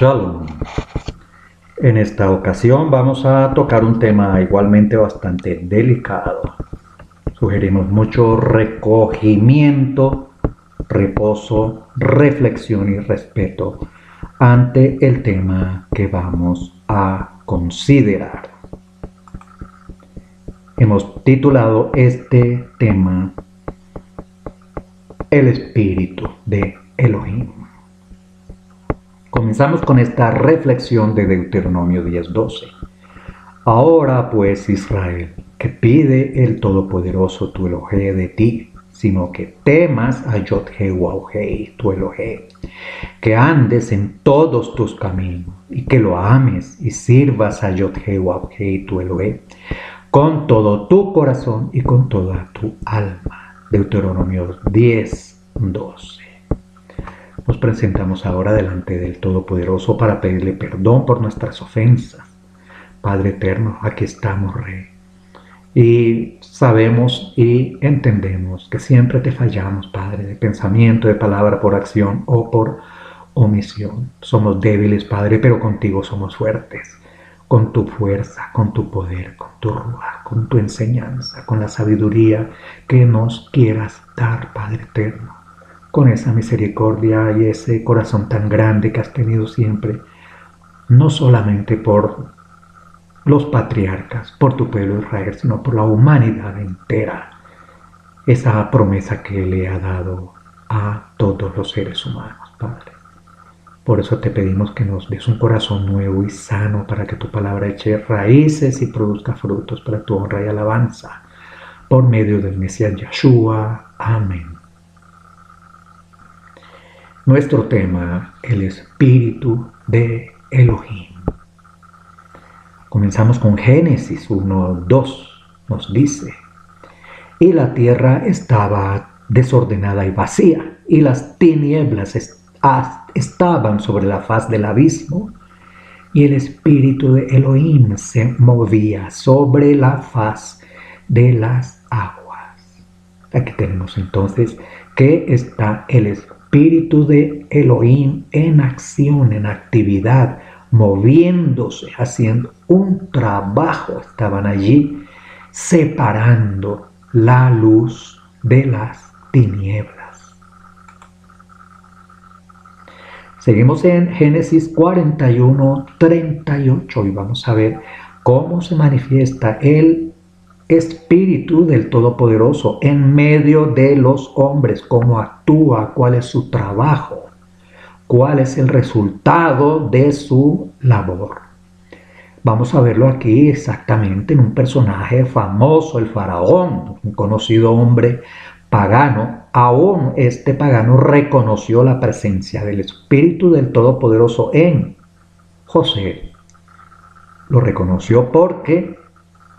Shalom. En esta ocasión vamos a tocar un tema igualmente bastante delicado. Sugerimos mucho recogimiento, reposo, reflexión y respeto ante el tema que vamos a considerar. Hemos titulado este tema El espíritu de Elohim. Comenzamos con esta reflexión de Deuteronomio 10:12. Ahora pues, Israel, que pide el Todopoderoso tu Elohim de ti, sino que temas a Yod-Heh-Waw-Heh, tu Elohim, que andes en todos tus caminos, y que lo ames y sirvas a Yod-Heh-Waw-Heh, tu Elohim, con todo tu corazón y con toda tu alma. Deuteronomio 10:12. Nos presentamos ahora delante del Todopoderoso para pedirle perdón por nuestras ofensas. Padre eterno, aquí estamos, Rey. Y sabemos y entendemos que siempre te fallamos, Padre, de pensamiento, de palabra, por acción o por omisión. Somos débiles, Padre, pero contigo somos fuertes. Con tu fuerza, con tu poder, con tu ruaj, con tu enseñanza, con la sabiduría que nos quieras dar, Padre eterno. Con esa misericordia y ese corazón tan grande que has tenido siempre, no solamente por los patriarcas, por tu pueblo Israel, sino por la humanidad entera. Esa promesa que le ha dado a todos los seres humanos, Padre. Por eso te pedimos que nos des un corazón nuevo y sano para que tu palabra eche raíces y produzca frutos para tu honra y alabanza. Por medio del Mesías Yeshua. Amén. Nuestro tema, el espíritu de Elohim. Comenzamos con Génesis 1:2. Nos dice: y la tierra estaba desordenada y vacía, y las tinieblas estaban sobre la faz del abismo, y el espíritu de Elohim se movía sobre la faz de las aguas. Aquí tenemos entonces que está el espíritu de Elohim en acción, en actividad, moviéndose, haciendo un trabajo. Estaban allí separando la luz de las tinieblas. Seguimos en Génesis 41:38 y vamos a ver cómo se manifiesta el Espíritu del Todopoderoso en medio de los hombres, cómo actúa, cuál es su trabajo, cuál es el resultado de su labor. Vamos a verlo aquí exactamente en un personaje famoso, el faraón, un conocido hombre pagano. Aún este pagano reconoció la presencia del Espíritu del Todopoderoso en José. Lo reconoció porque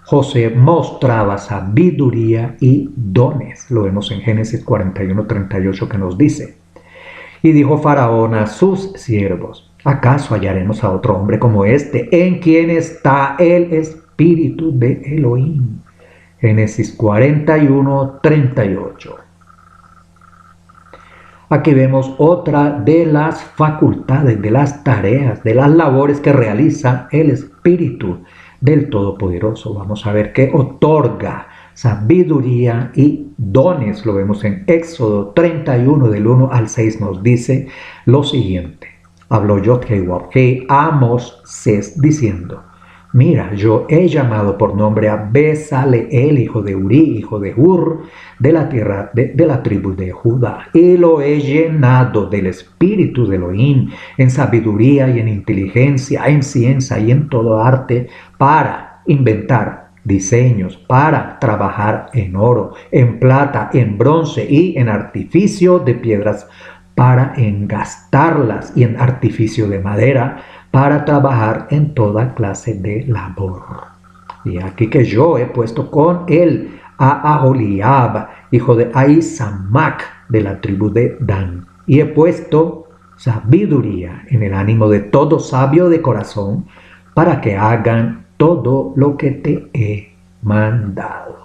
José mostraba sabiduría y dones. Lo vemos en Génesis 41:38 que nos dice: y dijo Faraón a sus siervos: ¿acaso hallaremos a otro hombre como este, en quien está el espíritu de Elohim? Génesis 41:38. Aquí vemos otra de las facultades, de las tareas, de las labores que realiza el espíritu del Todopoderoso. Vamos a ver que otorga sabiduría y dones. Lo vemos en Éxodo 31 del 1 al 6. Nos dice lo siguiente: habló Yod-Heh-Waw-Heh a Moisés diciendo: mira, yo he llamado por nombre a Besaleel, hijo de Uri, hijo de Hur, de la tierra de la tribu de Judá, y lo he llenado del espíritu de Elohim, en sabiduría y en inteligencia, en ciencia y en todo arte, para inventar diseños, para trabajar en oro, en plata, en bronce y en artificio de piedras, para engastarlas, y en artificio de madera, para trabajar en toda clase de labor. Y aquí que yo he puesto con él a Aholiab, hijo de Ahisamac, de la tribu de Dan, y he puesto sabiduría en el ánimo de todo sabio de corazón, para que hagan todo lo que te he mandado.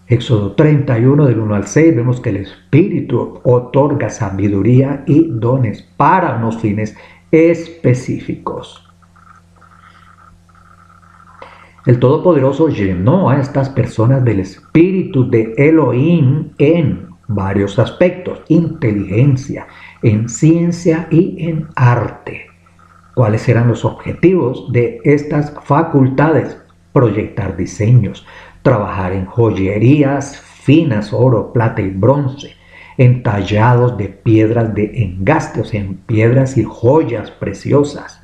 Éxodo 31 del 1 al 6 vemos que el Espíritu otorga sabiduría y dones para unos fines específicos. El Todopoderoso llenó a estas personas del espíritu de Elohim en varios aspectos: inteligencia, en ciencia y en arte. ¿Cuáles eran los objetivos de estas facultades? Proyectar diseños, trabajar en joyerías finas, oro, plata y bronce, en tallados de piedras de engaste, o sea, en piedras y joyas preciosas,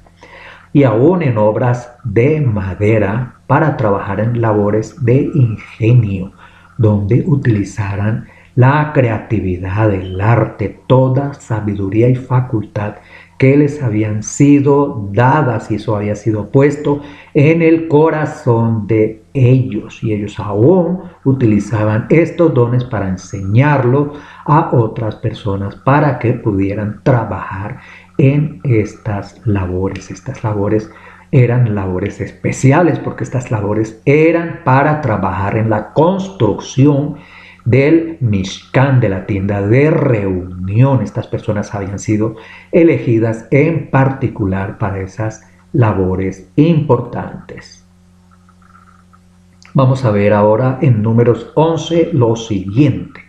y aún en obras de madera para trabajar en labores de ingenio, donde utilizaran la creatividad, el arte, toda sabiduría y facultad que les habían sido dadas, y eso había sido puesto en el corazón de ellos, y ellos aún utilizaban estos dones para enseñarlo a otras personas para que pudieran trabajar en estas labores. Estas labores eran labores especiales porque estas labores eran para trabajar en la construcción del Mishkan, de la tienda de reunión. Estas personas habían sido elegidas en particular para esas labores importantes. Vamos a ver ahora en Números 11 lo siguiente.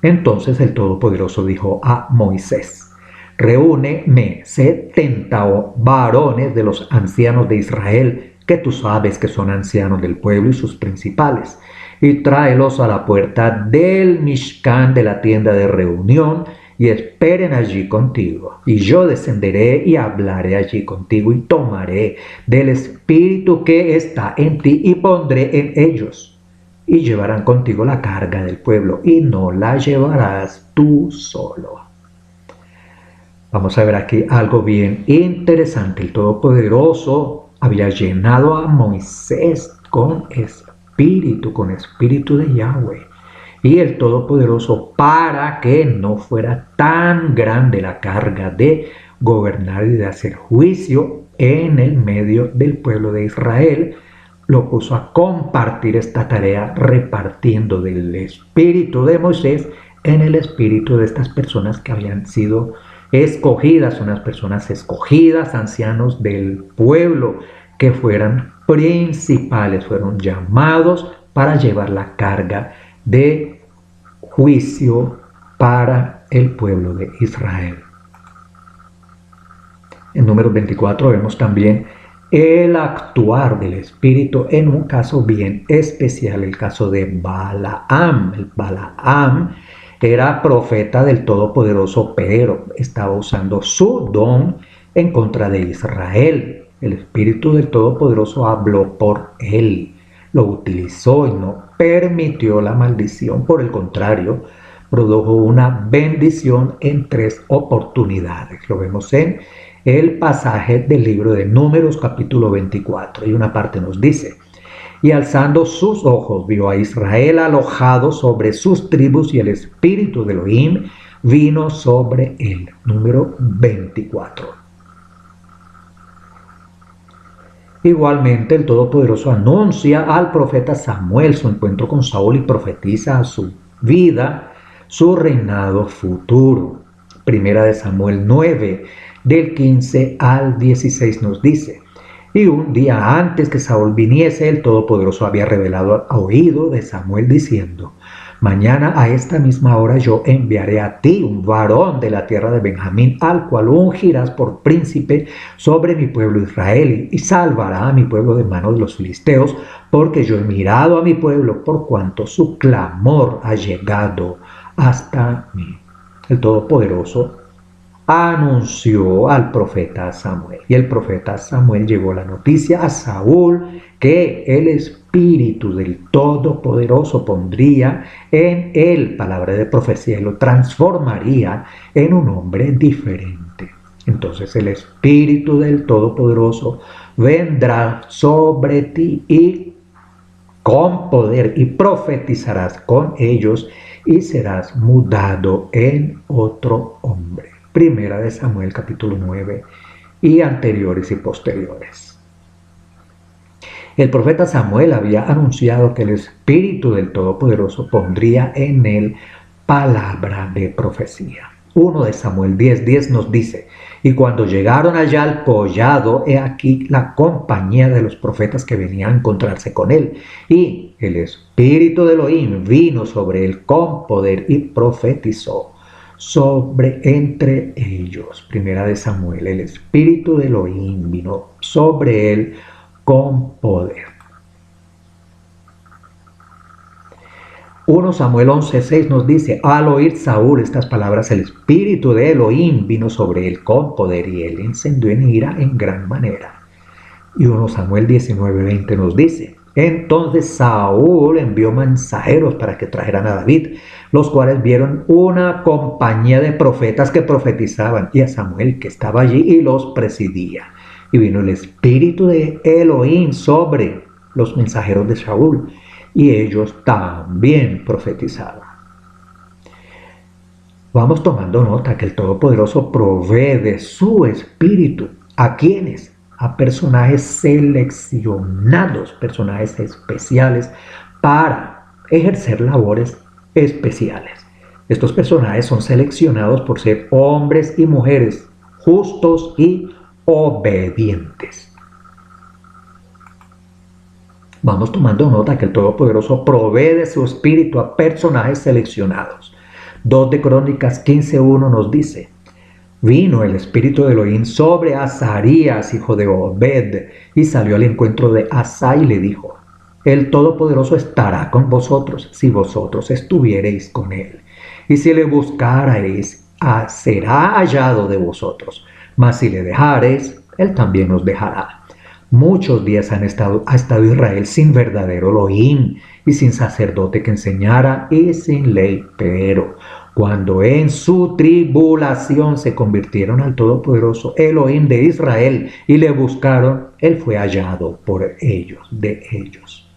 Entonces el Todopoderoso dijo a Moisés: reúneme 70 varones de los ancianos de Israel, que tú sabes que son ancianos del pueblo y sus principales, y tráelos a la puerta del Mishkan, de la tienda de reunión, y esperen allí contigo. Y yo descenderé y hablaré allí contigo, y tomaré del espíritu que está en ti y pondré en ellos. Y llevarán contigo la carga del pueblo, y no la llevarás tú solo. Vamos a ver aquí algo bien interesante. El Todopoderoso había llenado a Moisés con espíritu de Yahweh. Y el Todopoderoso, para que no fuera tan grande la carga de gobernar y de hacer juicio en el medio del pueblo de Israel, lo puso a compartir esta tarea, repartiendo del espíritu de Moisés en el espíritu de estas personas que habían sido escogidas, unas personas escogidas, ancianos del pueblo, que fueran principales, fueron llamados para llevar la carga de juicio para el pueblo de Israel. En Números 24 vemos también el actuar del Espíritu en un caso bien especial, el caso de Balaam. El Balaam era profeta del Todopoderoso, pero estaba usando su don en contra de Israel. El Espíritu del Todopoderoso habló por él, lo utilizó y no permitió la maldición. Por el contrario, produjo una bendición en 3 oportunidades. Lo vemos en el pasaje del libro de Números capítulo 24, y una parte nos dice: y alzando sus ojos vio a Israel alojado sobre sus tribus, y el espíritu de Elohim vino sobre él. Número 24. Igualmente el Todopoderoso anuncia al profeta Samuel su encuentro con Saúl y profetiza a su vida su reinado futuro. Primera de Samuel 9, del 15 al 16 nos dice: y un día antes que Saúl viniese, el Todopoderoso había revelado al oído de Samuel diciendo: mañana a esta misma hora yo enviaré a ti un varón de la tierra de Benjamín, al cual ungirás por príncipe sobre mi pueblo Israel, y salvará a mi pueblo de manos de los filisteos, porque yo he mirado a mi pueblo por cuanto su clamor ha llegado hasta mí. El Todopoderoso anunció al profeta Samuel, y el profeta Samuel llevó la noticia a Saúl que el espíritu del Todopoderoso pondría en él, palabra de profecía, y lo transformaría en un hombre diferente. Entonces el espíritu del Todopoderoso vendrá sobre ti y con poder, y profetizarás con ellos, y serás mudado en otro hombre. Primera de Samuel capítulo 9 y anteriores y posteriores. El profeta Samuel había anunciado que el espíritu del Todopoderoso pondría en él palabra de profecía. 1 de Samuel 10:10 nos dice: y cuando llegaron allá al collado, he aquí la compañía de los profetas que venían a encontrarse con él. Y el espíritu de Elohim vino sobre él con poder y profetizó sobre entre ellos. Primera de Samuel, el espíritu de Elohim vino sobre él con poder. 1 Samuel 11:6 nos dice: al oír Saúl estas palabras, el espíritu de Elohim vino sobre él con poder y él encendió en ira en gran manera. Y 1 Samuel 19:20 nos dice: entonces Saúl envió mensajeros para que trajeran a David, los cuales vieron una compañía de profetas que profetizaban, y a Samuel que estaba allí y los presidía. Y vino el espíritu de Elohim sobre los mensajeros de Saúl, y ellos también profetizaban. Vamos tomando nota que el Todopoderoso provee de su espíritu. ¿A quiénes? A personajes seleccionados, personajes especiales para ejercer labores especiales. Estos personajes son seleccionados por ser hombres y mujeres justos y obedientes. Vamos tomando nota que el Todopoderoso provee de su espíritu a personajes seleccionados. 2 de Crónicas 15:1 nos dice: vino el espíritu de Elohim sobre Azarías, hijo de Obed, y salió al encuentro de Asa y le dijo: el Todopoderoso estará con vosotros si vosotros estuviereis con él, y si le buscareis, será hallado de vosotros, mas si le dejareis, él también os dejará. Muchos días ha estado Israel sin verdadero Elohim y sin sacerdote que enseñara y sin ley, pero cuando en su tribulación se convirtieron al Todopoderoso Elohim de Israel y le buscaron, él fue hallado por ellos, de ellos.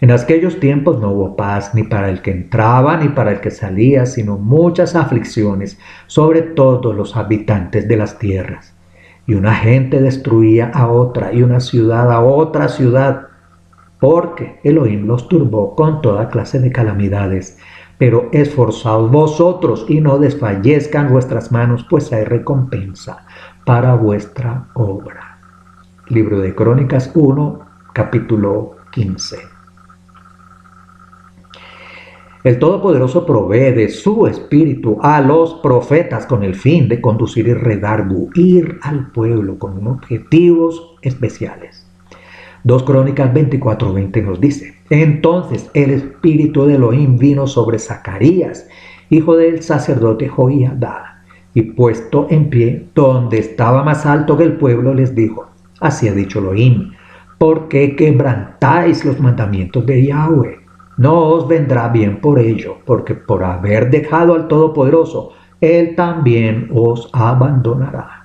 En aquellos tiempos no hubo paz ni para el que entraba ni para el que salía, sino muchas aflicciones sobre todos los habitantes de las tierras. Y una gente destruía a otra y una ciudad a otra ciudad, porque Elohim los turbó con toda clase de calamidades. Pero esforzaos vosotros y no desfallezcan vuestras manos, pues hay recompensa para vuestra obra. Libro de Crónicas 1, capítulo 15. El Todopoderoso provee de su espíritu a los profetas con el fin de conducir y redarguir al pueblo con objetivos especiales. 2 Crónicas 24:20 nos dice: entonces el espíritu de Elohim vino sobre Zacarías, hijo del sacerdote Joiada, y puesto en pie donde estaba más alto que el pueblo, les dijo: así ha dicho Elohim, ¿por qué quebrantáis los mandamientos de Yahweh? No os vendrá bien por ello, porque por haber dejado al Todopoderoso, él también os abandonará.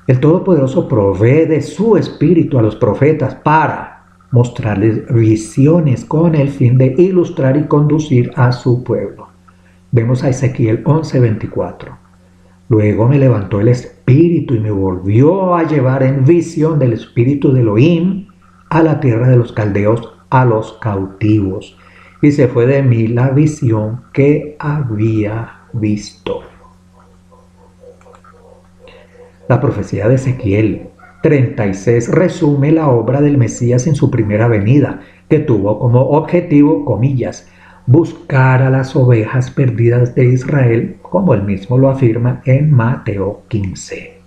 El Todopoderoso provee de su espíritu a los profetas para mostrarles visiones con el fin de ilustrar y conducir a su pueblo. Vemos a Ezequiel 11:24. Luego me levantó el espíritu y me volvió a llevar en visión del espíritu de Elohim a la tierra de los caldeos, a los cautivos, y se fue de mí la visión que había visto. La profecía de Ezequiel 36 resume la obra del Mesías en su primera venida, que tuvo como objetivo, comillas, buscar a las ovejas perdidas de Israel, como él mismo lo afirma en Mateo 15.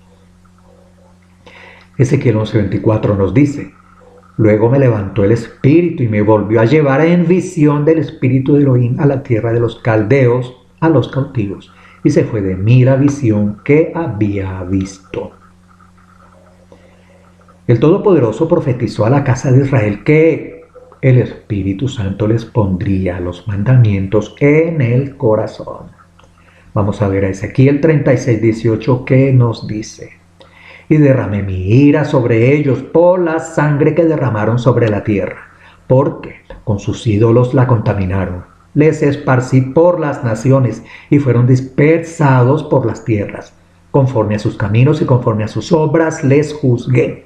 Ezequiel 11:24 nos dice: luego me levantó el espíritu y me volvió a llevar en visión del espíritu de Elohim a la tierra de los caldeos, a los cautivos, y se fue de mí la visión que había visto. El Todopoderoso profetizó a la casa de Israel que el Espíritu Santo les pondría los mandamientos en el corazón. Vamos a ver a Ezequiel 36:18 que nos dice: y derramé mi ira sobre ellos por la sangre que derramaron sobre la tierra, porque con sus ídolos la contaminaron. Les esparcí por las naciones y fueron dispersados por las tierras. Conforme a sus caminos y conforme a sus obras les juzgué.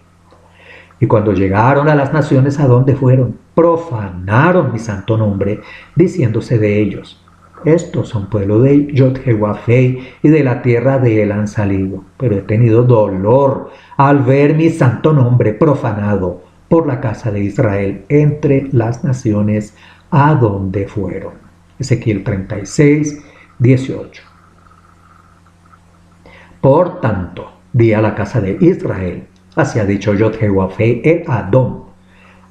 Y cuando llegaron a las naciones a donde fueron, profanaron mi santo nombre, diciéndose de ellos: Estos son pueblo de Yod-Heh-Wav-Heh y de la tierra de él han salido, pero he tenido dolor al ver mi santo nombre profanado por la casa de Israel entre las naciones a donde fueron. Ezequiel 36, 18. Por tanto, di a la casa de Israel, así ha dicho Yod-Heh-Wav-Heh el Adón,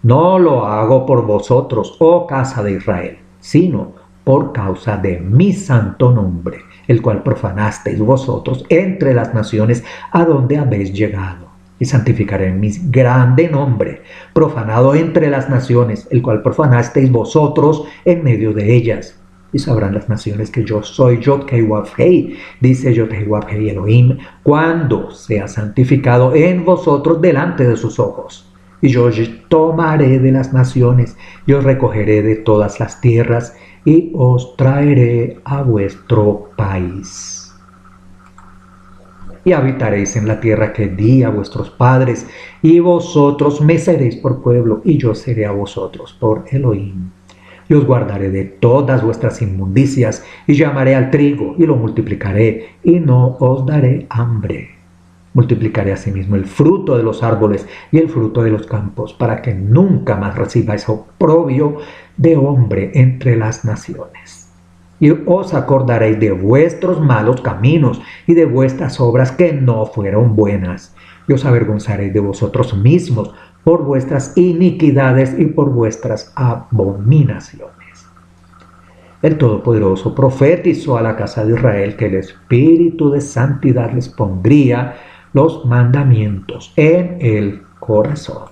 no lo hago por vosotros, oh casa de Israel, sino por causa de mi santo nombre, el cual profanasteis vosotros entre las naciones a donde habéis llegado. Y santificaré mi grande nombre, profanado entre las naciones, el cual profanasteis vosotros en medio de ellas. Y sabrán las naciones que yo soy Yod-Heh-Wav-Heh, dice Yod-Heh-Wav-Heh Elohim, cuando sea santificado en vosotros delante de sus ojos. Y yo os tomaré de las naciones, y os recogeré de todas las tierras, y os traeré a vuestro país. Y habitaréis en la tierra que di a vuestros padres, y vosotros me seréis por pueblo, y yo seré a vosotros por Elohim. Y os guardaré de todas vuestras inmundicias, y llamaré al trigo, y lo multiplicaré, y no os daré hambre. Multiplicaré asimismo el fruto de los árboles y el fruto de los campos, para que nunca más recibáis oprobio de hombre entre las naciones. Y os acordaréis de vuestros malos caminos y de vuestras obras que no fueron buenas. Y os avergonzaréis de vosotros mismos por vuestras iniquidades y por vuestras abominaciones. El Todopoderoso profetizó a la casa de Israel que el Espíritu de Santidad les pondría los mandamientos en el corazón.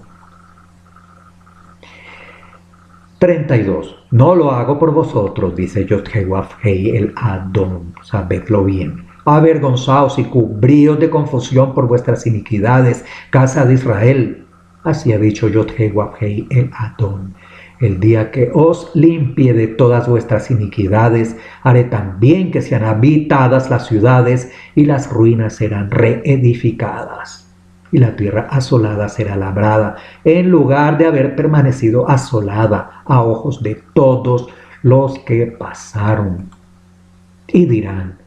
32. No lo hago por vosotros, dice Yod-Heh-Wav-Heh el Adón, sabedlo bien. Avergonzaos y cubríos de confusión por vuestras iniquidades, casa de Israel. Así ha dicho Yod-Heh-Wav-Heh el Adón. El día que os limpie de todas vuestras iniquidades, haré también que sean habitadas las ciudades y las ruinas serán reedificadas. Y la tierra asolada será labrada, en lugar de haber permanecido asolada a ojos de todos los que pasaron. Y dirán,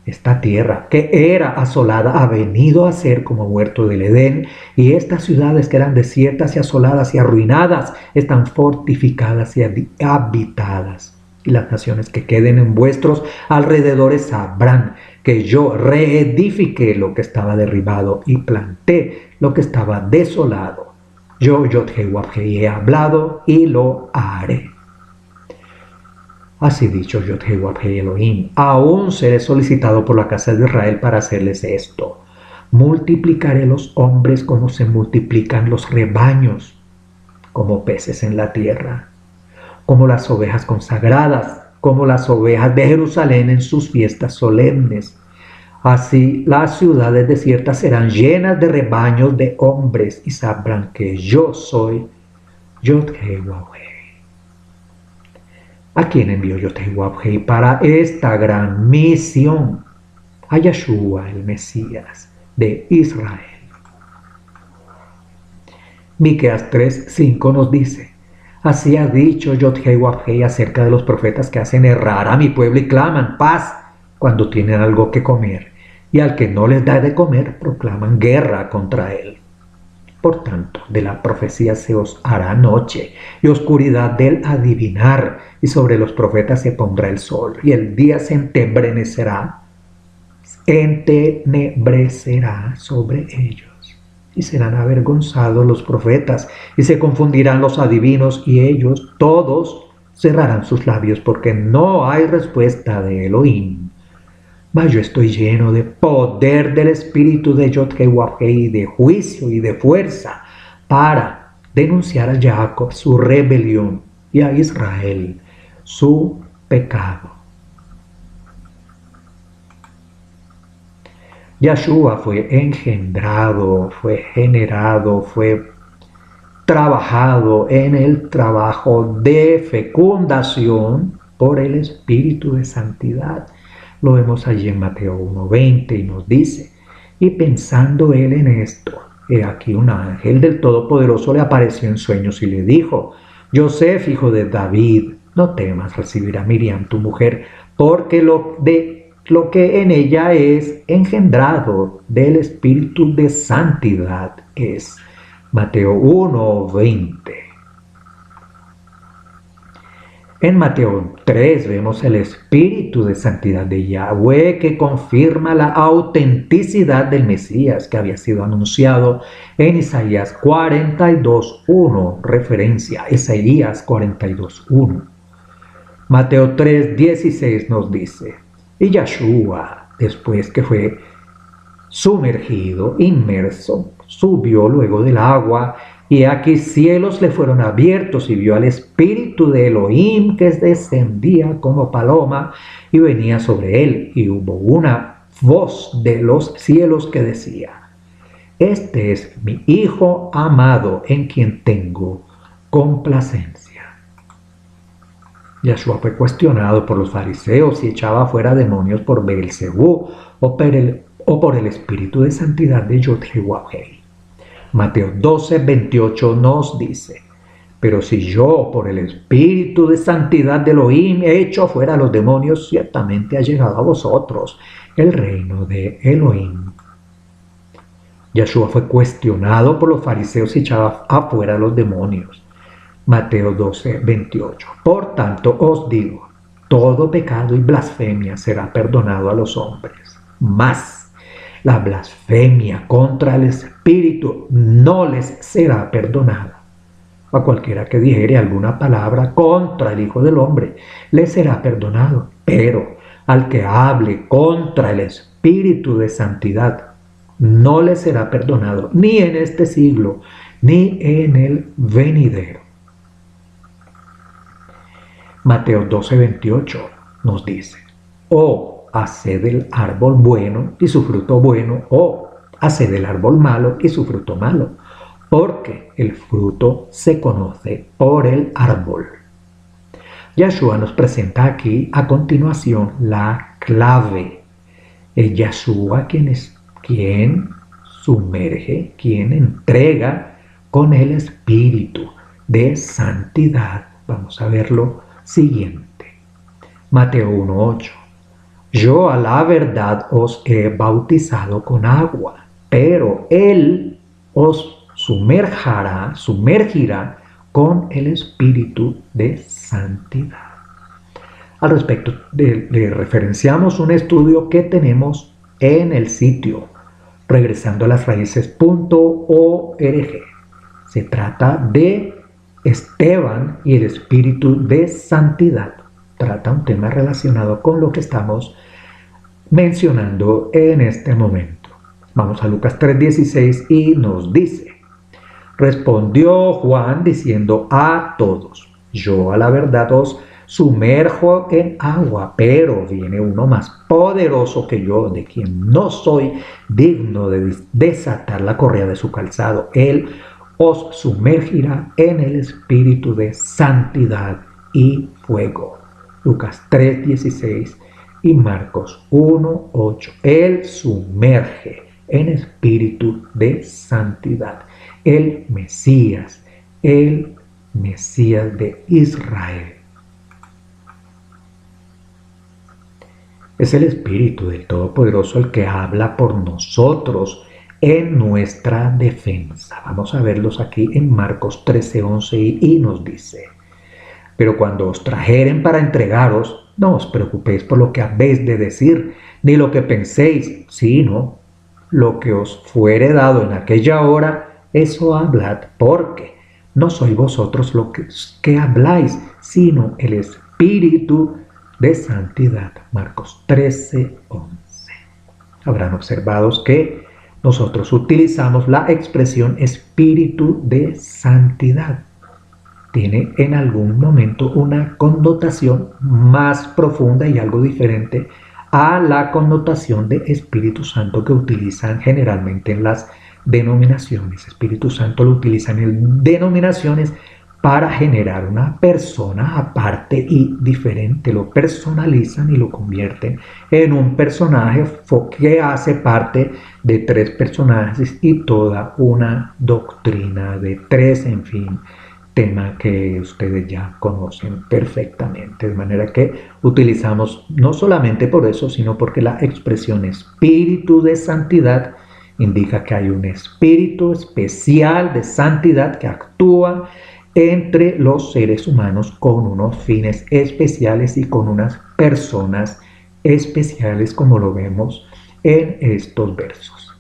esta tierra que era asolada ha venido a ser como huerto del Edén, y estas ciudades que eran desiertas y asoladas y arruinadas están fortificadas y habitadas. Y las naciones que queden en vuestros alrededores sabrán que yo reedifiqué lo que estaba derribado y planté lo que estaba desolado. Yo, Yod-Heh-Wav-Heh, he hablado y lo haré. Así dicho Yod-Heh-Wav-Heh Elohim, aún seré solicitado por la casa de Israel para hacerles esto. Multiplicaré los hombres como se multiplican los rebaños, como peces en la tierra, como las ovejas consagradas, como las ovejas de Jerusalén en sus fiestas solemnes. Así las ciudades desiertas serán llenas de rebaños de hombres y sabrán que yo soy Yod-Heh-Wav-Heh. ¿A quién envió Yod-Heh-Wav-Heh para esta gran misión? A Yeshua, el Mesías de Israel. Miqueas 3:5 nos dice, así ha dicho Yod-Heh-Wav-Heh acerca de los profetas que hacen errar a mi pueblo y claman paz cuando tienen algo que comer, y al que no les da de comer proclaman guerra contra él. Por tanto, de la profecía se os hará noche y oscuridad del adivinar, y sobre los profetas se pondrá el sol, y el día se entenebrecerá sobre ellos. Y serán avergonzados los profetas, y se confundirán los adivinos, y ellos todos cerrarán sus labios, porque no hay respuesta de Elohim. Mas yo estoy lleno de poder del espíritu de Yod-Heh-Wav-Heh y de juicio y de fuerza para denunciar a Jacob su rebelión y a Israel su pecado. Yeshua fue engendrado, fue generado, fue trabajado en el trabajo de fecundación por el Espíritu de Santidad. Lo vemos allí en Mateo 1:20 y nos dice, y pensando él en esto, he aquí un ángel del Todopoderoso le apareció en sueños y le dijo, Yosef, hijo de David, no temas recibir a Miriam tu mujer, porque lo que en ella es engendrado del Espíritu de Santidad es. Mateo 1:20. En Mateo 3 vemos el Espíritu de Santidad de Yahweh que confirma la autenticidad del Mesías que había sido anunciado en Isaías 42:1, referencia a Isaías 42:1. Mateo 3:16 nos dice, y Yahshua, después que fue sumergido, inmerso, subió luego del agua, y aquí cielos le fueron abiertos y vio al Espíritu de Elohim que descendía como paloma y venía sobre él, y hubo una voz de los cielos que decía, este es mi Hijo amado en quien tengo complacencia. Yahshua fue cuestionado por los fariseos si echaba fuera demonios por Beelzebú o por el Espíritu de Santidad de Yod-Heh-Wav-Heh. Mateo 12:28 nos dice, pero si yo por el Espíritu de Santidad de Elohim he hecho fuera a los demonios, ciertamente ha llegado a vosotros el reino de Elohim. Yahshua fue cuestionado por los fariseos si echaba afuera a los demonios. Mateo 12:28. Por tanto os digo, todo pecado y blasfemia será perdonado a los hombres, mas la blasfemia contra el Espíritu no les será perdonada. A cualquiera que dijere alguna palabra contra el Hijo del Hombre, le será perdonado, pero al que hable contra el Espíritu de Santidad, no le será perdonado, ni en este siglo, ni en el venidero. Mateo 12:28 nos dice, o haced del árbol bueno y su fruto bueno, o haced del árbol malo y su fruto malo, porque el fruto se conoce por el árbol. Yahshua nos presenta aquí a continuación la clave. Es Yahshua quien sumerge, quien entrega con el Espíritu de Santidad. Vamos a verlo siguiente. Mateo 1:8. Yo a la verdad os he bautizado con agua, pero Él os sumergirá con el Espíritu de Santidad. Al respecto, le referenciamos un estudio que tenemos en el sitio regresando a las raíces.org. Se trata de Esteban y el Espíritu de Santidad. Trata un tema relacionado con lo que estamos mencionando en este momento. Vamos a Lucas 3:16 y nos dice, respondió Juan diciendo a todos, yo a la verdad os sumerjo en agua, pero viene uno más poderoso que yo, de quien no soy digno de desatar la correa de su calzado. Él os sumergirá en el Espíritu de Santidad y fuego. Lucas 3:16 y Marcos 1:8. Él sumerge en espíritu de santidad. El Mesías de Israel. Es el Espíritu del Todopoderoso el que habla por nosotros en nuestra defensa. Vamos a verlos aquí en Marcos 13:11 y nos dice, pero cuando os trajeren para entregaros, no os preocupéis por lo que habéis de decir, ni lo que penséis, sino lo que os fuere dado en aquella hora, eso hablad, porque no sois vosotros lo que habláis, sino el Espíritu de santidad. Marcos 13:11. Habrán observado que nosotros utilizamos la expresión Espíritu de santidad. Tiene en algún momento una connotación más profunda y algo diferente a la connotación de Espíritu Santo que utilizan generalmente en las denominaciones. Espíritu Santo lo utilizan en denominaciones para generar una persona aparte y diferente. Lo personalizan y lo convierten en un personaje que hace parte de tres personajes y toda una doctrina de tres, en fin, tema que ustedes ya conocen perfectamente, de manera que utilizamos no solamente por eso, sino porque la expresión espíritu de santidad indica que hay un espíritu especial de santidad que actúa entre los seres humanos con unos fines especiales y con unas personas especiales, como lo vemos en estos versos.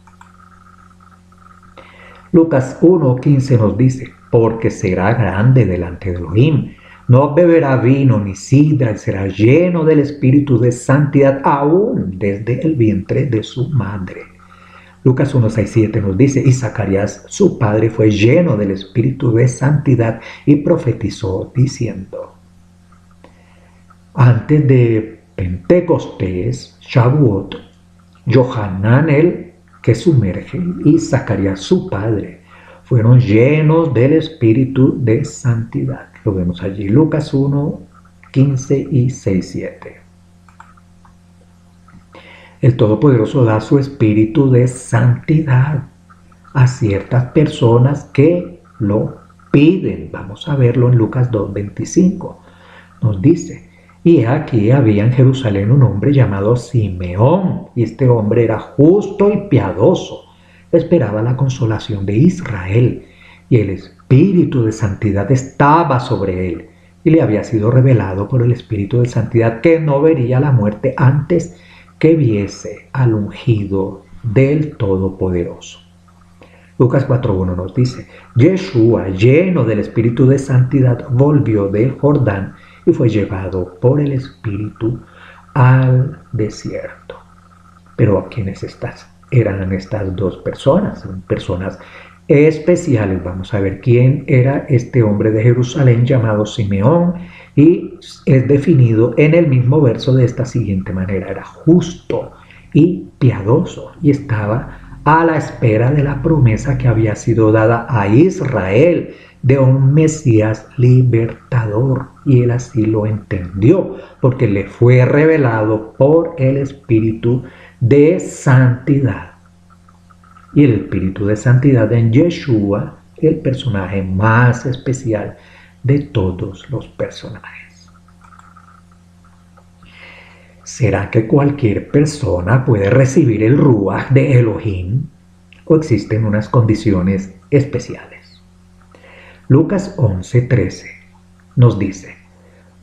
Lucas 1:15 nos dice: porque será grande delante de Elohim, no beberá vino ni sidra, y será lleno del espíritu de santidad aún desde el vientre de su madre. Lucas 1:6-7 nos dice: y Zacarías su padre fue lleno del espíritu de santidad y profetizó diciendo. Antes de Pentecostés, Shavuot, Johanán el que sumerge y Zacarías su padre fueron llenos del espíritu de santidad. Lo vemos allí, Lucas 1:15 y 6:7. El Todopoderoso da su espíritu de santidad a ciertas personas que lo piden. Vamos a verlo en Lucas 2:25. Nos dice: y aquí había en Jerusalén un hombre llamado Simeón, y este hombre era justo y piadoso, esperaba la consolación de Israel, y el espíritu de santidad estaba sobre él, y le había sido revelado por el espíritu de santidad que no vería la muerte antes que viese al ungido del Todopoderoso. Lucas 4:1 nos dice: Yeshua, lleno del espíritu de santidad, volvió del Jordán y fue llevado por el espíritu al desierto. Pero ¿a quiénes eran estas dos personas? Son personas especiales. Vamos a ver quién era este hombre de Jerusalén llamado Simeón, y es definido en el mismo verso de esta siguiente manera: era justo y piadoso y estaba a la espera de la promesa que había sido dada a Israel de un Mesías libertador, y él así lo entendió porque le fue revelado por el espíritu de santidad. Y el espíritu de santidad en Yeshua, el personaje más especial de todos los personajes. ¿Será que cualquier persona puede recibir el Ruach de Elohim o existen unas condiciones especiales? Lucas 11:13 nos dice: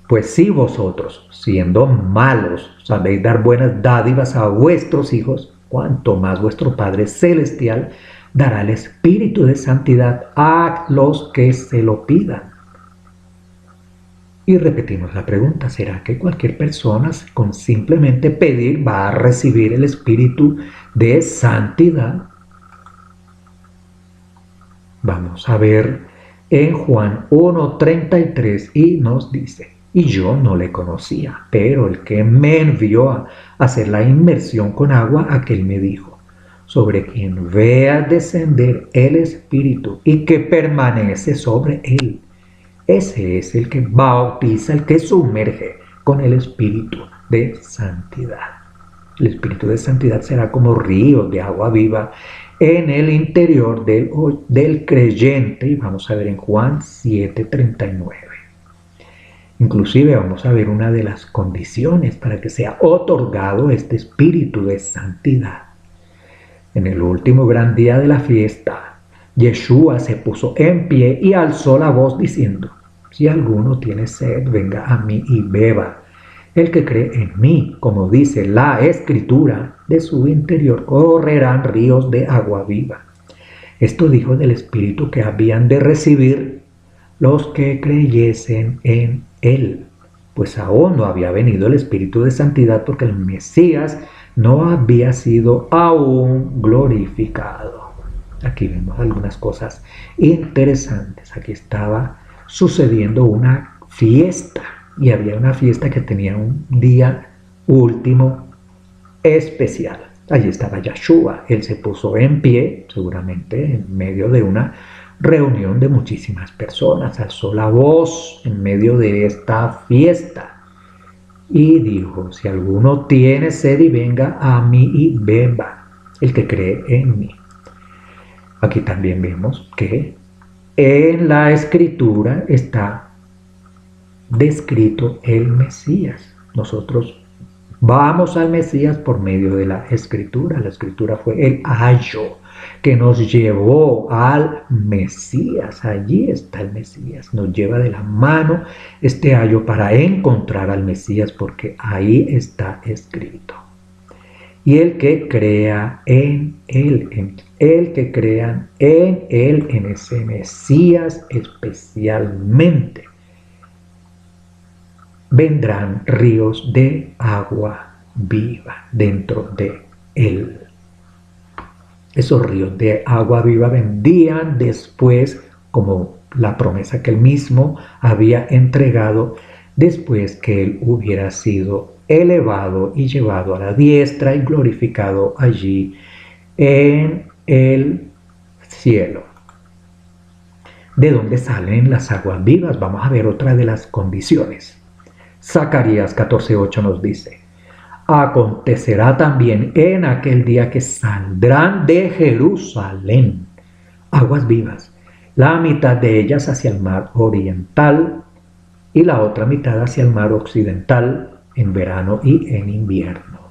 pues si vosotros, siendo malos, sabéis dar buenas dádivas a vuestros hijos, cuánto más vuestro Padre Celestial dará el espíritu de santidad a los que se lo pidan. Y repetimos la pregunta: ¿será que cualquier persona con simplemente pedir va a recibir el espíritu de santidad? Vamos a ver en Juan 1:33 y nos dice: y yo no le conocía, pero el que me envió a hacer la inmersión con agua, aquel me dijo: sobre quien vea descender el espíritu y que permanece sobre él, ese es el que bautiza, el que sumerge con el espíritu de santidad. El espíritu de santidad será como ríos de agua viva en el interior del creyente, y vamos a ver en Juan 7:39. Inclusive vamos a ver una de las condiciones para que sea otorgado este espíritu de santidad. En el último gran día de la fiesta, Yeshua se puso en pie y alzó la voz diciendo: si alguno tiene sed, venga a mí y beba. El que cree en mí, como dice la Escritura, de su interior correrán ríos de agua viva. Esto dijo del espíritu que habían de recibir los que creyesen en él, pues aún no había venido el espíritu de santidad porque el Mesías no había sido aún glorificado. Aquí vemos algunas cosas interesantes. Aquí estaba sucediendo una fiesta, y había una fiesta que tenía un día último especial. Allí estaba Yeshua, él se puso en pie, seguramente en medio de una reunión de muchísimas personas, alzó la voz en medio de esta fiesta y dijo: si alguno tiene sed, y venga a mí y beba, el que cree en mí. Aquí también vemos que en la Escritura está descrito el Mesías. Nosotros vamos al Mesías por medio de la Escritura. La Escritura fue el ayo que nos llevó al Mesías. Allí está el Mesías. Nos lleva de la mano este ayo para encontrar al Mesías, porque ahí está escrito. Y el que crea en él, el que crean en él, en ese Mesías especialmente, vendrán ríos de agua viva dentro de él. Esos ríos de agua viva vendrían después, como la promesa que él mismo había entregado, después que él hubiera sido elevado y llevado a la diestra y glorificado allí en el cielo. ¿De dónde salen las aguas vivas? Vamos a ver otra de las condiciones. Zacarías 14:8 nos dice: acontecerá también en aquel día que saldrán de Jerusalén aguas vivas, la mitad de ellas hacia el mar oriental y la otra mitad hacia el mar occidental, en verano y en invierno.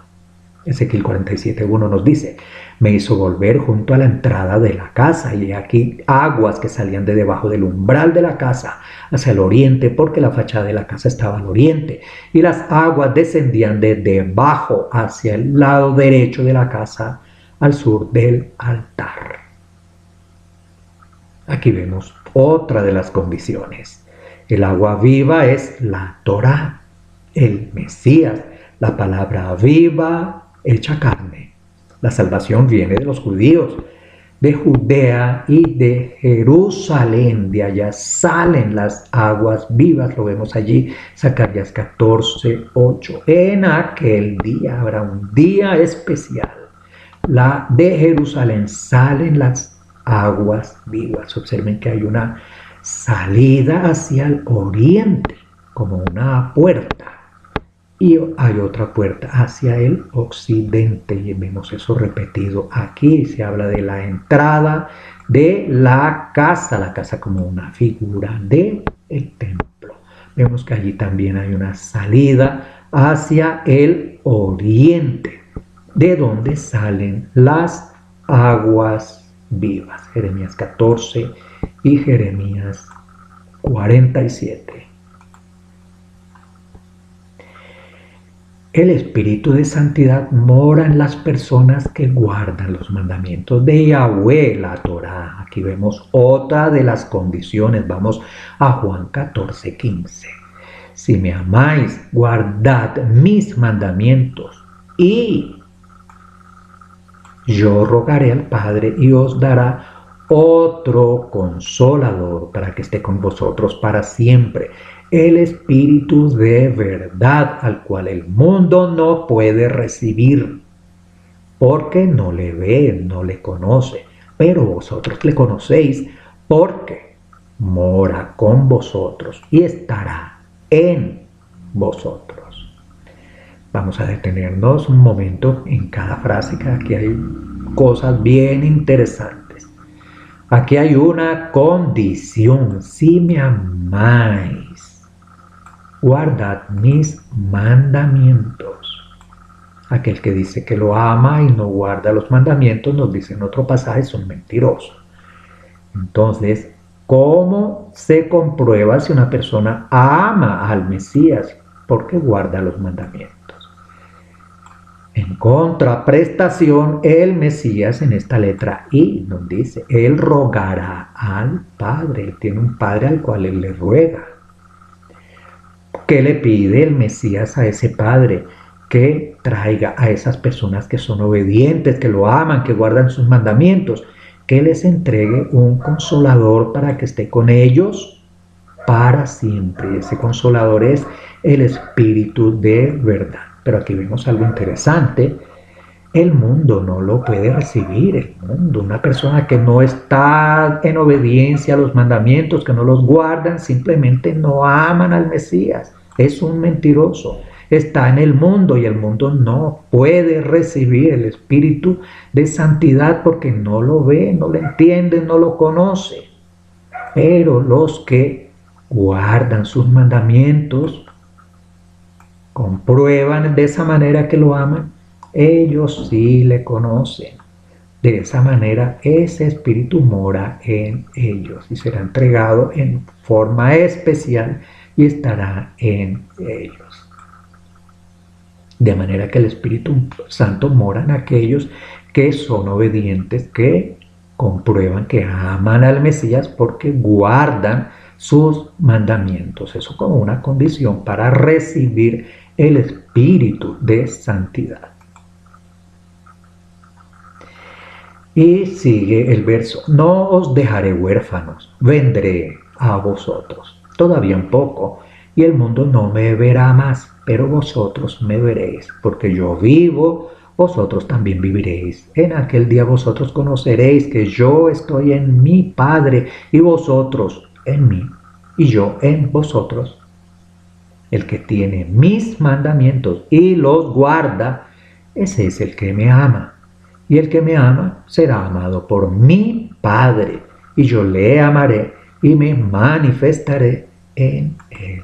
Ezequiel 47:1 nos dice: me hizo volver junto a la entrada de la casa, y aquí aguas que salían de debajo del umbral de la casa hacia el oriente, porque la fachada de la casa estaba al oriente, y las aguas descendían de debajo hacia el lado derecho de la casa, al sur del altar. Aquí vemos otra de las condiciones. El agua viva es la Torá, el Mesías, la palabra viva hecha carne. La salvación viene de los judíos, de Judea y de Jerusalén. De allá salen las aguas vivas. Lo vemos allí, Zacarías 14:8. En aquel día habrá un día especial. De Jerusalén salen las aguas vivas. Observen que hay una salida hacia el oriente, como una puerta. Y hay otra puerta hacia el occidente, y vemos eso repetido aquí. Se habla de la entrada de la casa como una figura del templo. Vemos que allí también hay una salida hacia el oriente, de donde salen las aguas vivas. Jeremías 14 y Jeremías 47. El Espíritu de Santidad mora en las personas que guardan los mandamientos de Yahweh, la Torá. Aquí vemos otra de las condiciones. Vamos a Juan 14:15. Si me amáis, guardad mis mandamientos, y yo rogaré al Padre y os dará otro consolador para que esté con vosotros para siempre, el Espíritu de verdad, al cual el mundo no puede recibir, porque no le ve, no le conoce, pero vosotros le conocéis, porque mora con vosotros y estará en vosotros. Vamos a detenernos un momento en cada frase, que aquí hay cosas bien interesantes. Aquí hay una condición: si me amáis, guardad mis mandamientos. Aquel que dice que lo ama y no guarda los mandamientos, nos dice en otro pasaje, es un mentiroso. Entonces, ¿cómo se comprueba si una persona ama al Mesías? Porque guarda los mandamientos. En contraprestación, el Mesías en esta letra I nos dice: él rogará al Padre. Él tiene un Padre al cual él le ruega. ¿Qué le pide el Mesías a ese Padre? Que traiga a esas personas que son obedientes, que lo aman, que guardan sus mandamientos, que les entregue un consolador para que esté con ellos para siempre. Ese consolador es el Espíritu de verdad. Pero aquí vemos algo interesante. El mundo no lo puede recibir. El mundo, una persona que no está en obediencia a los mandamientos, que no los guardan, simplemente no aman al Mesías. Es un mentiroso. Está en el mundo y el mundo no puede recibir el Espíritu de santidad porque no lo ve, no lo entiende, no lo conoce. Pero los que guardan sus mandamientos, comprueban de esa manera que lo aman, ellos sí le conocen. De esa manera ese espíritu mora en ellos y será entregado en forma especial y estará en ellos. De manera que el Espíritu Santo mora en aquellos que son obedientes, que comprueban que aman al Mesías porque guardan sus mandamientos. Eso como una condición para recibir el Espíritu de santidad. Y sigue el verso: no os dejaré huérfanos, vendré a vosotros. Todavía un poco, y el mundo no me verá más, pero vosotros me veréis, porque yo vivo, vosotros también viviréis. En aquel día vosotros conoceréis que yo estoy en mi Padre, y vosotros en mí, y yo en vosotros. El que tiene mis mandamientos y los guarda, ese es el que me ama. Y el que me ama será amado por mi Padre, y yo le amaré y me manifestaré en él.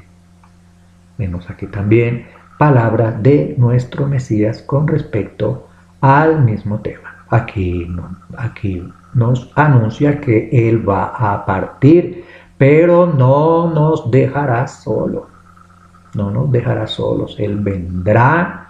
Vemos aquí también palabra de nuestro Mesías con respecto al mismo tema. Aquí nos anuncia que Él va a partir, pero no nos dejará solos. No nos dejará solos. Él vendrá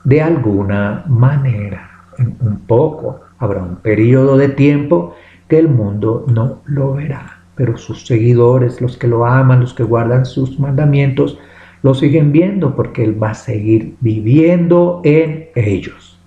de alguna manera. En un poco habrá un periodo de tiempo que el mundo no lo verá, pero sus seguidores, los que lo aman, los que guardan sus mandamientos, lo siguen viendo porque Él va a seguir viviendo en ellos.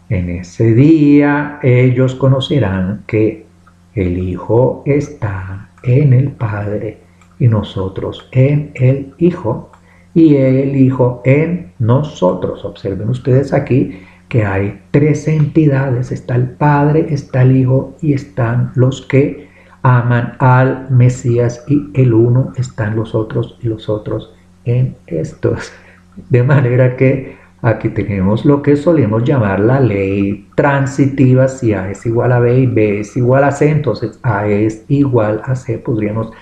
En ese día ellos conocerán que el Hijo está en el Padre y nosotros en el Hijo y el Hijo en nosotros. Observen ustedes aquí que hay tres entidades: está el Padre, está el Hijo y están los que aman al Mesías, y el uno están los otros y los otros en estos. De manera que aquí tenemos lo que solemos llamar la ley transitiva: si A es igual a B y B es igual a C, entonces A es igual a C. Podríamos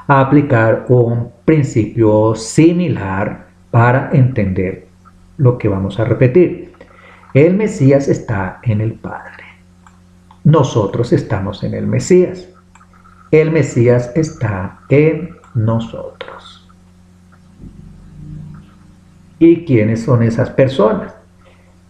aplicar un principio similar para entender lo que vamos a repetir. El Mesías está en el Padre. Nosotros estamos en el Mesías. El Mesías está en nosotros. ¿Y quiénes son esas personas?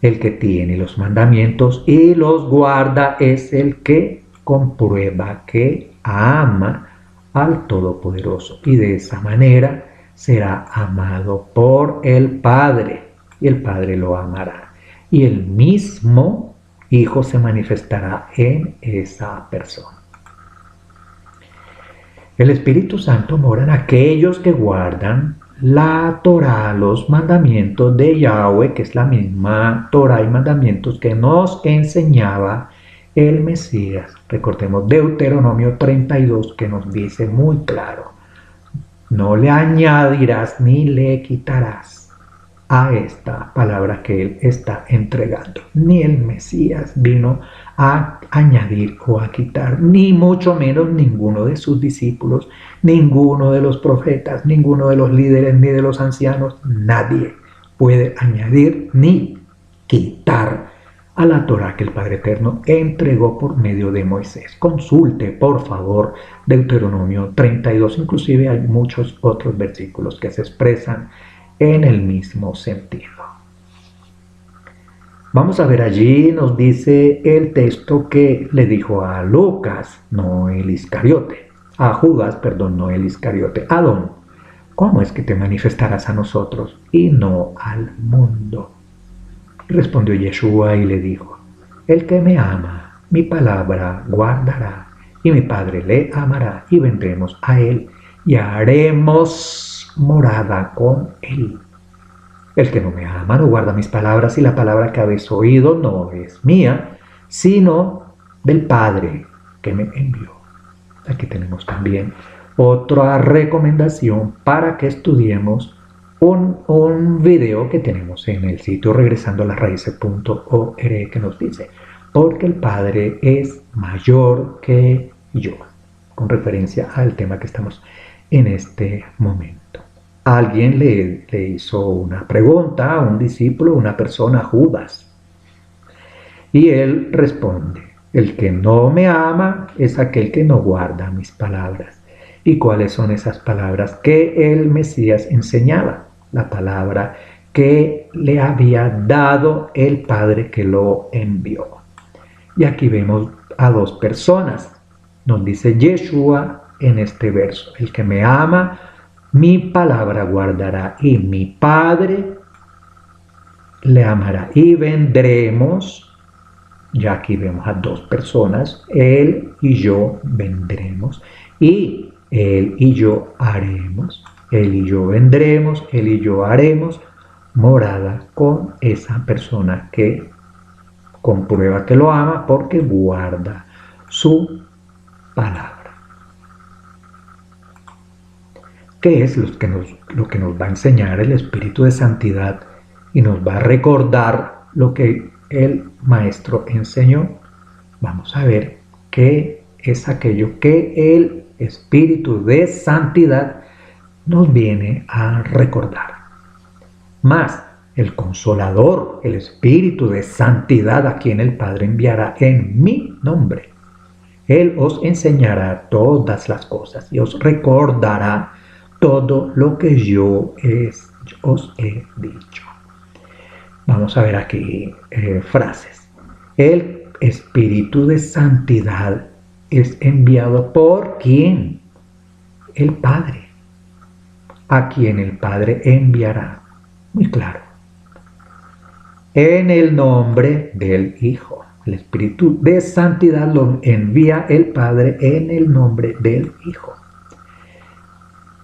El que tiene los mandamientos y los guarda es el que comprueba que ama al Todopoderoso, y de esa manera será amado por el Padre, y el Padre lo amará. Y el mismo Hijo se manifestará en esa persona. El Espíritu Santo mora en aquellos que guardan la Torá, los mandamientos de Yahweh, que es la misma Torá y mandamientos que nos enseñaba el Mesías. Recordemos Deuteronomio 32, que nos dice muy claro: no le añadirás ni le quitarás a esta palabra que Él está entregando. Ni el Mesías vino a añadir o a quitar, ni mucho menos ninguno de sus discípulos, ninguno de los profetas, ninguno de los líderes, ni de los ancianos. Nadie puede añadir ni quitar a la Torá que el Padre Eterno entregó por medio de Moisés. Consulte, por favor, Deuteronomio 32. Inclusive hay muchos otros versículos que se expresan en el mismo sentido. Vamos a ver, allí nos dice el texto que le dijo a Lucas, no el Iscariote, a Judas, perdón, no el Iscariote: Adón, ¿cómo es que te manifestarás a nosotros y no al mundo? Respondió Yeshua y le dijo: el que me ama, mi palabra guardará, y mi Padre le amará, y vendremos a él y haremos morada con él. El que no me ama no guarda mis palabras, y la palabra que habéis oído no es mía, sino del Padre que me envió. Aquí tenemos también otra recomendación para que estudiemos un video que tenemos en el sitio regresandoalasraíces.org, que nos dice: porque el Padre es mayor que yo. con referencia al tema que estamos en este momento. Alguien le hizo una pregunta a un discípulo, una persona, Judas, y él responde: el que no me ama es aquel que no guarda mis palabras. ¿Y cuáles son esas palabras que el Mesías enseñaba? La palabra que le había dado el Padre que lo envió. Y aquí vemos a dos personas. Nos dice Yeshua en este verso: el que me ama, mi palabra guardará, y mi Padre le amará. Y vendremos. Ya aquí vemos a dos personas, él y yo vendremos, y él y yo haremos, él y yo vendremos, él y yo haremos morada con esa persona que comprueba que lo ama porque guarda su palabra. ¿Qué es lo que nos va a enseñar el Espíritu de Santidad y nos va a recordar lo que el Maestro enseñó? Vamos a ver qué es aquello que el Espíritu de Santidad nos viene a recordar. Más el Consolador, el Espíritu de Santidad, a quien el Padre enviará en mi nombre. Él os enseñará todas las cosas y os recordará todo lo que yo os he dicho. Vamos a ver aquí frases. El Espíritu de Santidad es enviado por ¿quién? El Padre, a quien el Padre enviará. Muy claro. En el nombre del Hijo. El Espíritu de Santidad lo envía el Padre en el nombre del Hijo.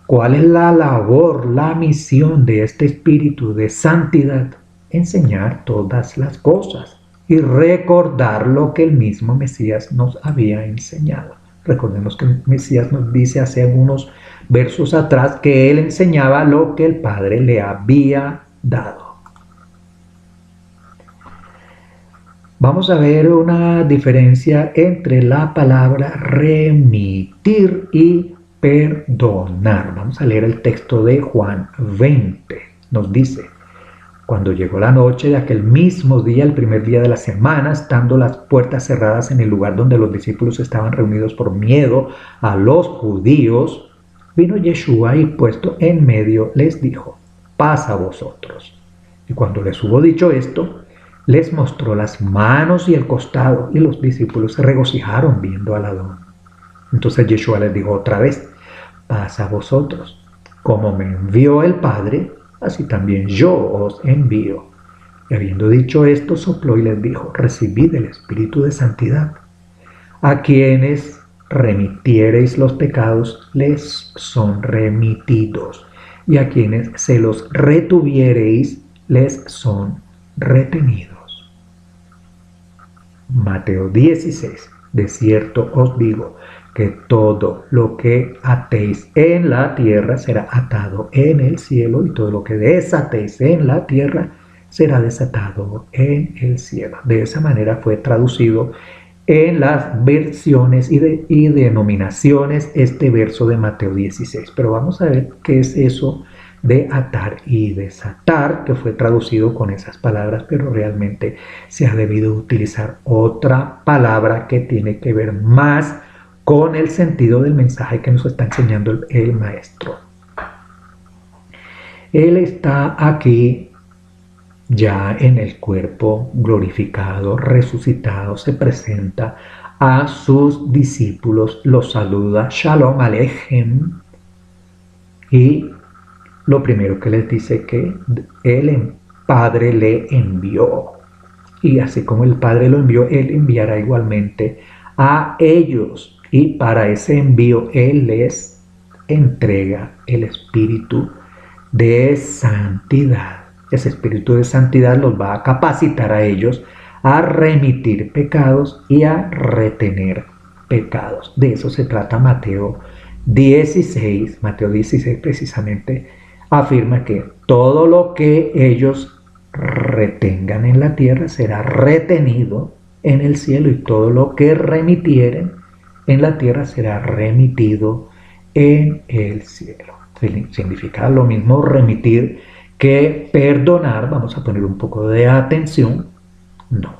¿Cuál es la labor, la misión de este Espíritu de Santidad? Enseñar todas las cosas y recordar lo que el mismo Mesías nos había enseñado. Recordemos que el Mesías nos dice hace algunos versos atrás que él enseñaba lo que el Padre le había dado. Vamos a ver una diferencia entre la palabra remitir y perdonar. Vamos a leer el texto de Juan 20. Nos dice: cuando llegó la noche de aquel mismo día, el primer día de la semana, estando las puertas cerradas en el lugar donde los discípulos estaban reunidos por miedo a los judíos, vino Yeshua y puesto en medio les dijo: paz a vosotros. Y cuando les hubo dicho esto, les mostró las manos y el costado, y los discípulos se regocijaron viendo al ladrón. Entonces Yeshua les dijo otra vez: paz a vosotros. Como me envió el Padre, así también yo os envío. Y habiendo dicho esto, sopló y les dijo: recibid el Espíritu de Santidad. A quienes remitiereis los pecados, les son remitidos, y a quienes se los retuviereis, les son retenidos. Mateo 16. De cierto os digo que todo lo que atéis en la tierra será atado en el cielo, y todo lo que desatéis en la tierra será desatado en el cielo. De esa manera fue traducido en las versiones y denominaciones este verso de Mateo 16. Pero vamos a ver qué es eso de atar y desatar, que fue traducido con esas palabras, pero realmente se ha debido utilizar otra palabra que tiene que ver más con el sentido del mensaje que nos está enseñando el Maestro. Él está aquí ya en el cuerpo glorificado, resucitado, se presenta a sus discípulos, los saluda, Shalom Aleichem, y lo primero que les dice que el Padre le envió. Y así como el Padre lo envió, Él enviará igualmente a ellos. Y para ese envío Él les entrega el Espíritu de Santidad. Ese Espíritu de Santidad los va a capacitar a ellos a remitir pecados y a retener pecados. De eso se trata Mateo 16. Mateo 16 precisamente afirma que todo lo que ellos retengan en la tierra será retenido en el cielo, y todo lo que remitieren en la tierra será remitido en el cielo. Significa lo mismo remitir que perdonar. Vamos a poner un poco de atención. No.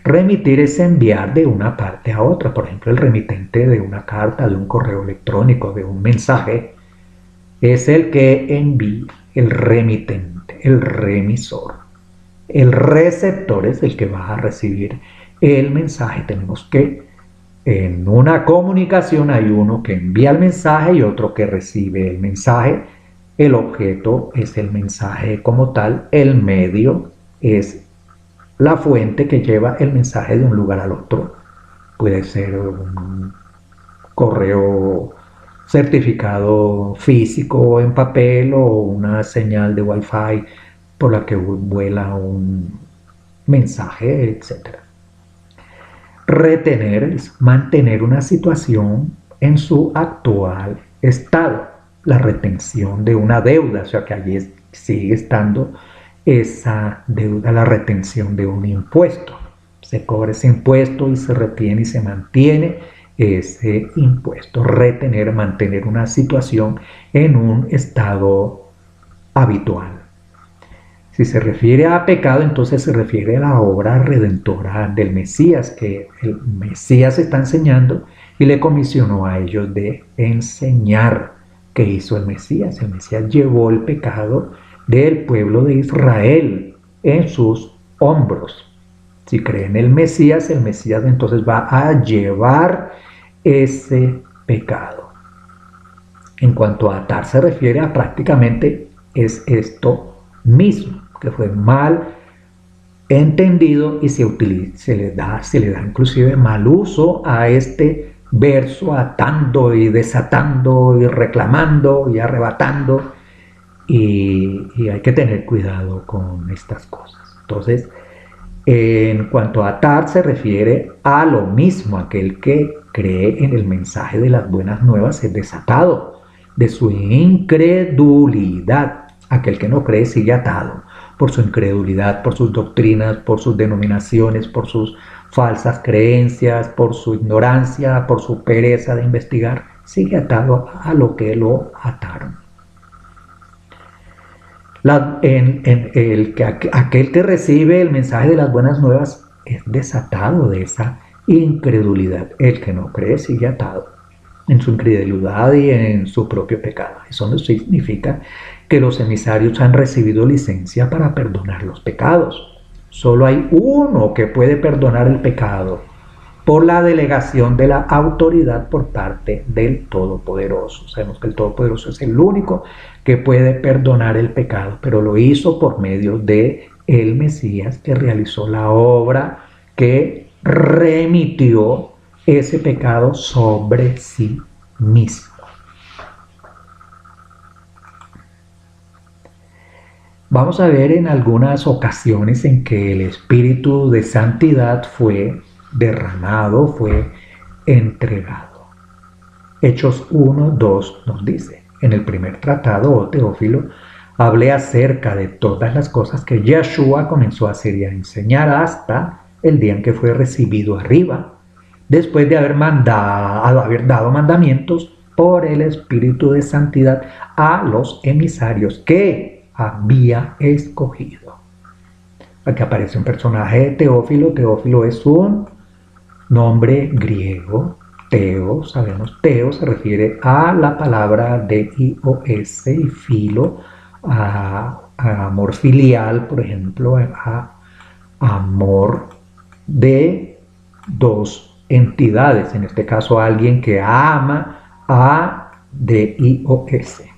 Remitir es enviar de una parte a otra. Por ejemplo, el remitente de una carta, de un correo electrónico, de un mensaje, es el que envía. El remitente, el remisor. El receptor es el que va a recibir el mensaje. Tenemos que, en una comunicación hay uno que envía el mensaje y otro que recibe el mensaje. El objeto es el mensaje como tal, el medio es la fuente que lleva el mensaje de un lugar al otro. Puede ser un correo certificado físico en papel o una señal de Wi-Fi por la que vuela un mensaje, etc. Retener es mantener una situación en su actual estado. La retención de una deuda, o sea que allí sigue estando esa deuda, la retención de un impuesto. Se cobra ese impuesto y se retiene y se mantiene ese impuesto. Retener, mantener una situación en un estado habitual. Si se refiere a pecado, entonces se refiere a la obra redentora del Mesías, que el Mesías está enseñando y le comisionó a ellos de enseñar. ¿Qué hizo el Mesías? El Mesías llevó el pecado del pueblo de Israel en sus hombros. Si cree en el Mesías entonces va a llevar ese pecado. En cuanto a atar se refiere a prácticamente es esto mismo, que fue mal entendido y se le da inclusive mal uso a este verso, atando y desatando y reclamando y arrebatando, y hay que tener cuidado con estas cosas. Entonces, en cuanto a atar se refiere a lo mismo. Aquel que cree en el mensaje de las buenas nuevas es desatado de su incredulidad. Aquel que no cree sigue atado por su incredulidad, por sus doctrinas, por sus denominaciones, por sus falsas creencias, por su ignorancia, por su pereza de investigar. Sigue atado a lo que lo ataron. Aquel que recibe el mensaje de las buenas nuevas es desatado de esa incredulidad. El que no cree sigue atado en su incredulidad y en su propio pecado. Eso no significa que los emisarios han recibido licencia para perdonar los pecados. Solo hay uno que puede perdonar el pecado por la delegación de la autoridad por parte del Todopoderoso. Sabemos que el Todopoderoso es el único que puede perdonar el pecado, pero lo hizo por medio de el Mesías, que realizó la obra que remitió ese pecado sobre sí mismo. Vamos a ver en algunas ocasiones en que el Espíritu de Santidad fue derramado, fue entregado. Hechos 1:2 nos dice: en el primer tratado, oh Teófilo, hablé acerca de todas las cosas que Yeshua comenzó a hacer y a enseñar hasta el día en que fue recibido arriba, después de haber dado mandamientos por el Espíritu de Santidad a los emisarios que había escogido. Aquí aparece un personaje de Teófilo. Teófilo es un nombre griego. Teo, sabemos, Teo se refiere a la palabra D-I-O-S, y filo, a amor filial, por ejemplo, a amor de dos entidades, en este caso alguien que ama a D-I-O-S.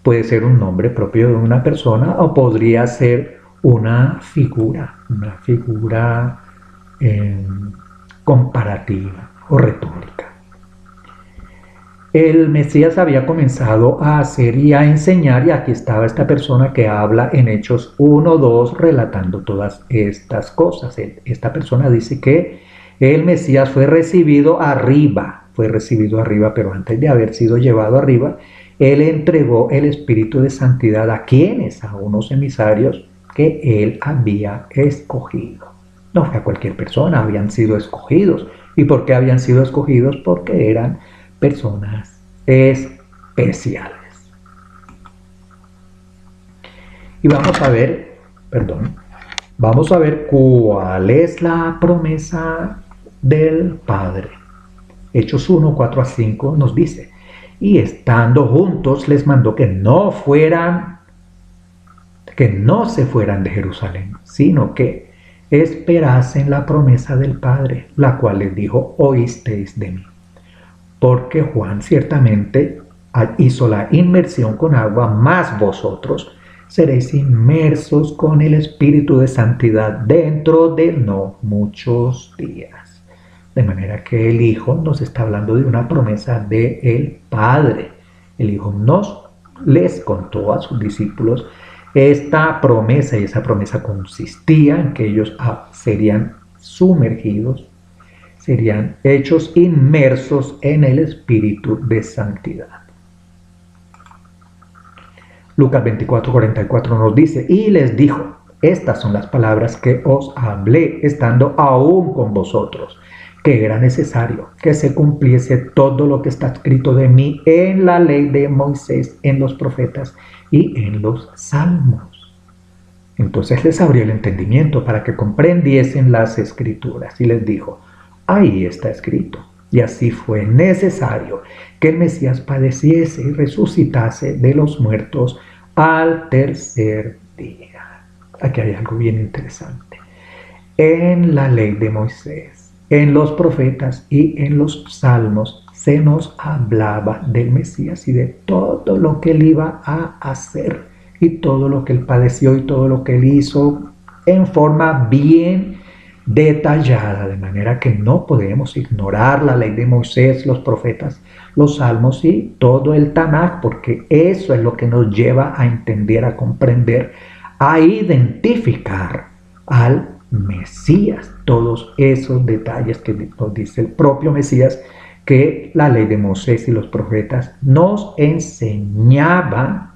Puede ser un nombre propio de una persona o podría ser una figura comparativa o retórica. El Mesías había comenzado a hacer y a enseñar, y aquí estaba esta persona que habla en Hechos 1:2 relatando todas estas cosas. Esta persona dice que el Mesías fue recibido arriba, pero antes de haber sido llevado arriba, él entregó el Espíritu de Santidad a quienes, a unos emisarios que él había escogido. No fue a cualquier persona, habían sido escogidos. ¿Y por qué habían sido escogidos? Porque eran personas especiales. Y vamos a ver cuál es la promesa del Padre. Hechos 1, 4 a 5 nos dice, y estando juntos les mandó que no se fueran de Jerusalén, sino que esperasen la promesa del Padre, la cual les dijo, oísteis de mí. Porque Juan ciertamente hizo la inmersión con agua, mas vosotros seréis inmersos con el Espíritu de Santidad dentro de no muchos días. De manera que el Hijo nos está hablando de una promesa del Padre. El Hijo les contó a sus discípulos esta promesa, y esa promesa consistía en que ellos serían sumergidos, serían hechos inmersos en el Espíritu de Santidad. Lucas 24, 44 nos dice, y les dijo, estas son las palabras que os hablé estando aún con vosotros, que era necesario que se cumpliese todo lo que está escrito de mí en la ley de Moisés, en los profetas y en los salmos. Entonces les abrió el entendimiento para que comprendiesen las escrituras y les dijo, ahí está escrito. Y así fue necesario que el Mesías padeciese y resucitase de los muertos al tercer día. Aquí hay algo bien interesante. En la ley de Moisés, en los profetas y en los salmos se nos hablaba del Mesías y de todo lo que él iba a hacer y todo lo que él padeció y todo lo que él hizo en forma bien detallada, de manera que no podemos ignorar la ley de Moisés, los profetas, los salmos y todo el Tanaj, porque eso es lo que nos lleva a entender, a comprender, a identificar al Mesías, todos esos detalles que nos dice el propio Mesías, que la ley de Moisés y los profetas nos enseñaban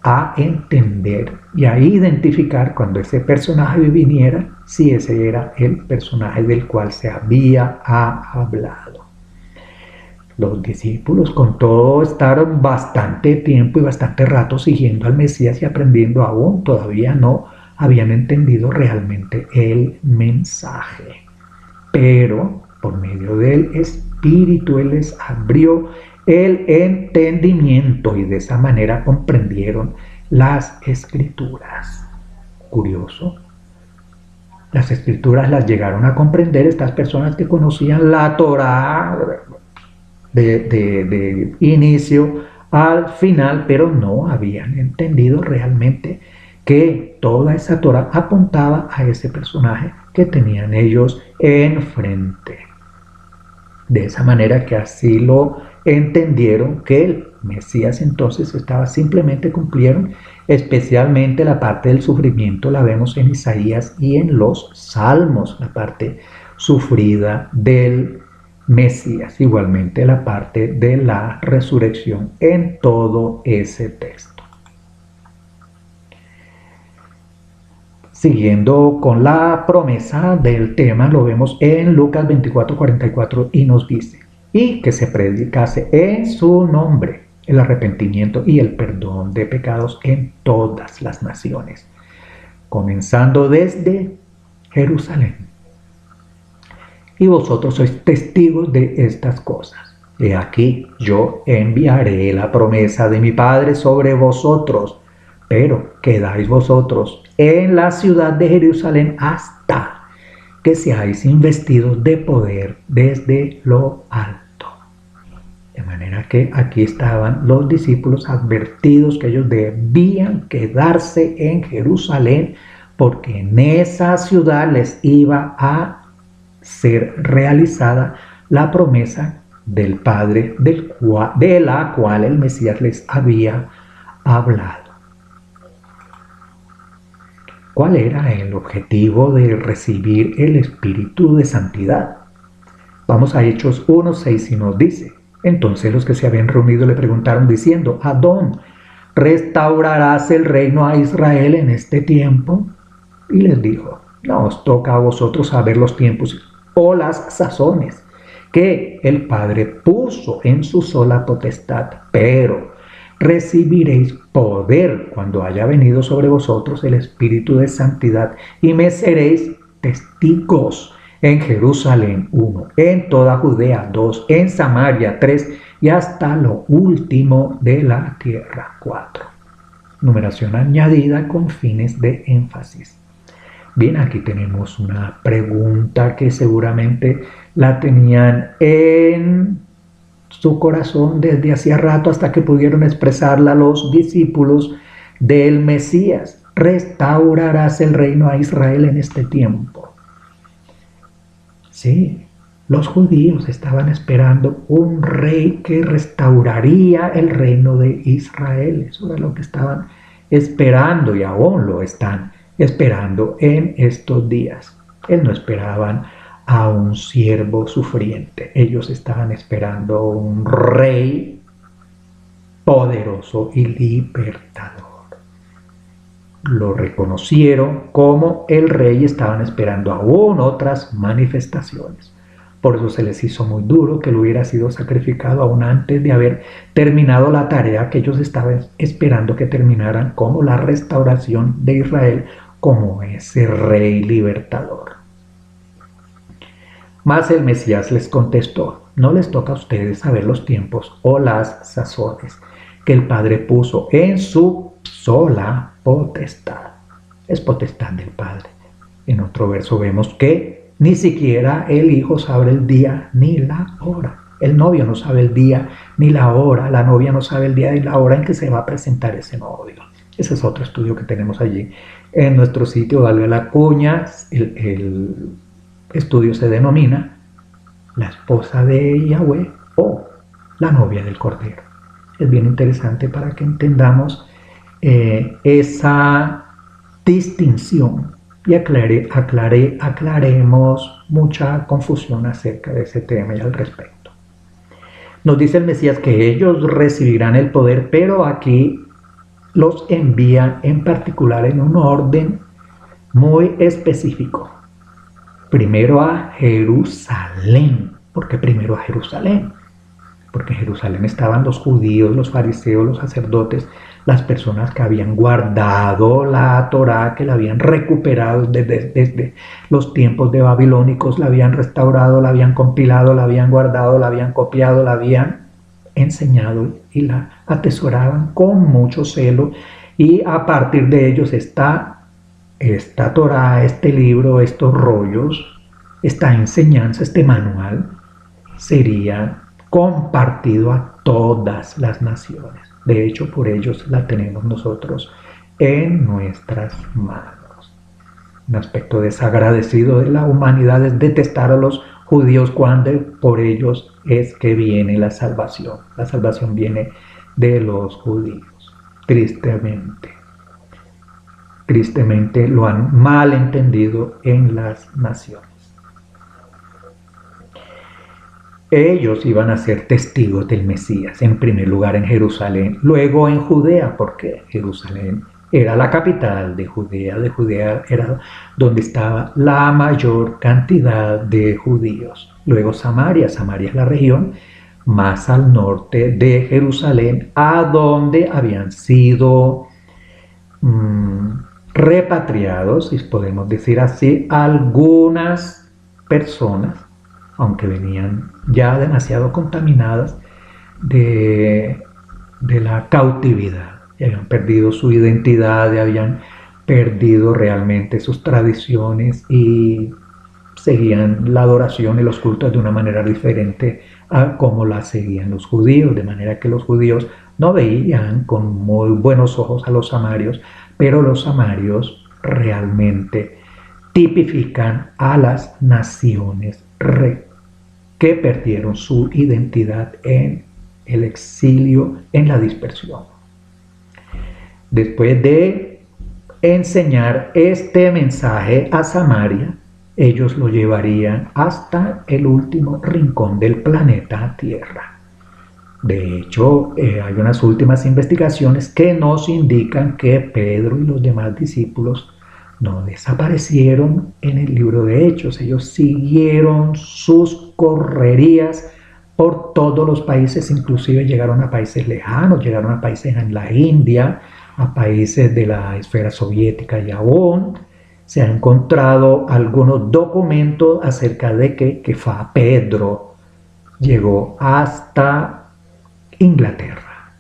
a entender y a identificar cuando ese personaje viniera, si ese era el personaje del cual se había hablado. Los discípulos con todo estaron bastante tiempo y bastante rato siguiendo al Mesías y aprendiendo aún, todavía no habían entendido realmente el mensaje. Pero por medio del Espíritu Él les abrió el entendimiento y de esa manera comprendieron las Escrituras. Curioso. Las Escrituras las llegaron a comprender estas personas que conocían la Torá de inicio al final, pero no habían entendido realmente que toda esa Torá apuntaba a ese personaje que tenían ellos enfrente. De esa manera que así lo entendieron, que el Mesías entonces simplemente cumplieron, especialmente la parte del sufrimiento la vemos en Isaías y en los Salmos, la parte sufrida del Mesías, igualmente la parte de la resurrección en todo ese texto. Siguiendo con la promesa del tema, lo vemos en Lucas 24, 44 y nos dice, y que se predicase en su nombre el arrepentimiento y el perdón de pecados en todas las naciones, comenzando desde Jerusalén. Y vosotros sois testigos de estas cosas. He aquí, yo enviaré la promesa de mi Padre sobre vosotros, pero quedáis vosotros en la ciudad de Jerusalén hasta que seáis investidos de poder desde lo alto. De manera que aquí estaban los discípulos advertidos que ellos debían quedarse en Jerusalén, porque en esa ciudad les iba a ser realizada la promesa del Padre de la cual el Mesías les había hablado. ¿Cuál era el objetivo de recibir el Espíritu de Santidad? Vamos a Hechos 1, 6 y nos dice, entonces los que se habían reunido le preguntaron diciendo, ¿Adón restaurarás el reino a Israel en este tiempo? Y les dijo, No os toca a vosotros saber los tiempos o las sazones que el Padre puso en su sola potestad, pero recibiréis poder cuando haya venido sobre vosotros el Espíritu de santidad y me seréis testigos en Jerusalén 1, en toda Judea 2, en Samaria 3 y hasta lo último de la tierra 4. Numeración añadida con fines de énfasis. Bien, aquí tenemos una pregunta que seguramente la tenían en su corazón desde hacía rato hasta que pudieron expresarla los discípulos del Mesías. ¿Restaurarás el reino a Israel en este tiempo? Sí, los judíos estaban esperando un rey que restauraría el reino de Israel. Eso era lo que estaban esperando y aún lo están esperando en estos días. Él no esperaban a un siervo sufriente. Ellos estaban esperando un rey poderoso y libertador. Lo reconocieron como el rey y estaban esperando aún otras manifestaciones. Por eso se les hizo muy duro que él hubiera sido sacrificado aún antes de haber terminado la tarea que ellos estaban esperando que terminaran, como la restauración de Israel como ese rey libertador. Mas el Mesías les contestó: no les toca a ustedes saber los tiempos o las sazones que el Padre puso en su sola potestad. Es potestad del Padre. En otro verso vemos que ni siquiera el Hijo sabe el día ni la hora. El novio no sabe el día ni la hora. La novia no sabe el día ni la hora en que se va a presentar ese novio. Ese es otro estudio que tenemos allí en nuestro sitio. Dale a la cuña. El estudio se denomina La esposa de Yahweh o la novia del Cordero. Es bien interesante para que entendamos esa distinción y aclaremos mucha confusión acerca de ese tema y al respecto. Nos dice el Mesías que ellos recibirán el poder, pero aquí los envían en particular en un orden muy específico. Primero a Jerusalén. ¿Por qué primero a Jerusalén? Porque en Jerusalén estaban los judíos, los fariseos, los sacerdotes, las personas que habían guardado la Torá, que la habían recuperado desde los tiempos de babilónicos, la habían restaurado, la habían compilado, la habían guardado, la habían copiado, la habían enseñado y la atesoraban con mucho celo. Y a partir de ellos esta Torá, este libro, estos rollos, esta enseñanza, este manual, sería compartido a todas las naciones. De hecho, por ellos la tenemos nosotros en nuestras manos. Un aspecto desagradecido de la humanidad es detestar a los judíos cuando por ellos es que viene la salvación. La salvación viene de los judíos, tristemente. Tristemente lo han mal entendido en las naciones. Ellos iban a ser testigos del Mesías, en primer lugar en Jerusalén, luego en Judea, porque Jerusalén era la capital de Judea era donde estaba la mayor cantidad de judíos. Luego Samaria es la región más al norte de Jerusalén, a donde habían sido repatriados, si podemos decir así, algunas personas, aunque venían ya demasiado contaminadas de la cautividad, ya habían perdido su identidad, ya habían perdido realmente sus tradiciones y seguían la adoración y los cultos de una manera diferente a como la seguían los judíos, de manera que los judíos no veían con muy buenos ojos a los samarios, pero los samarios realmente tipifican a las naciones que perdieron su identidad en el exilio, en la dispersión. Después de enseñar este mensaje a Samaria, ellos lo llevarían hasta el último rincón del planeta Tierra. De hecho, hay unas últimas investigaciones que nos indican que Pedro y los demás discípulos no desaparecieron en el libro de Hechos. Ellos siguieron sus correrías por todos los países, inclusive llegaron a países lejanos, llegaron a países en la India, a países de la esfera soviética, y aún se han encontrado algunos documentos acerca de que Kefá, Pedro, llegó hasta Inglaterra.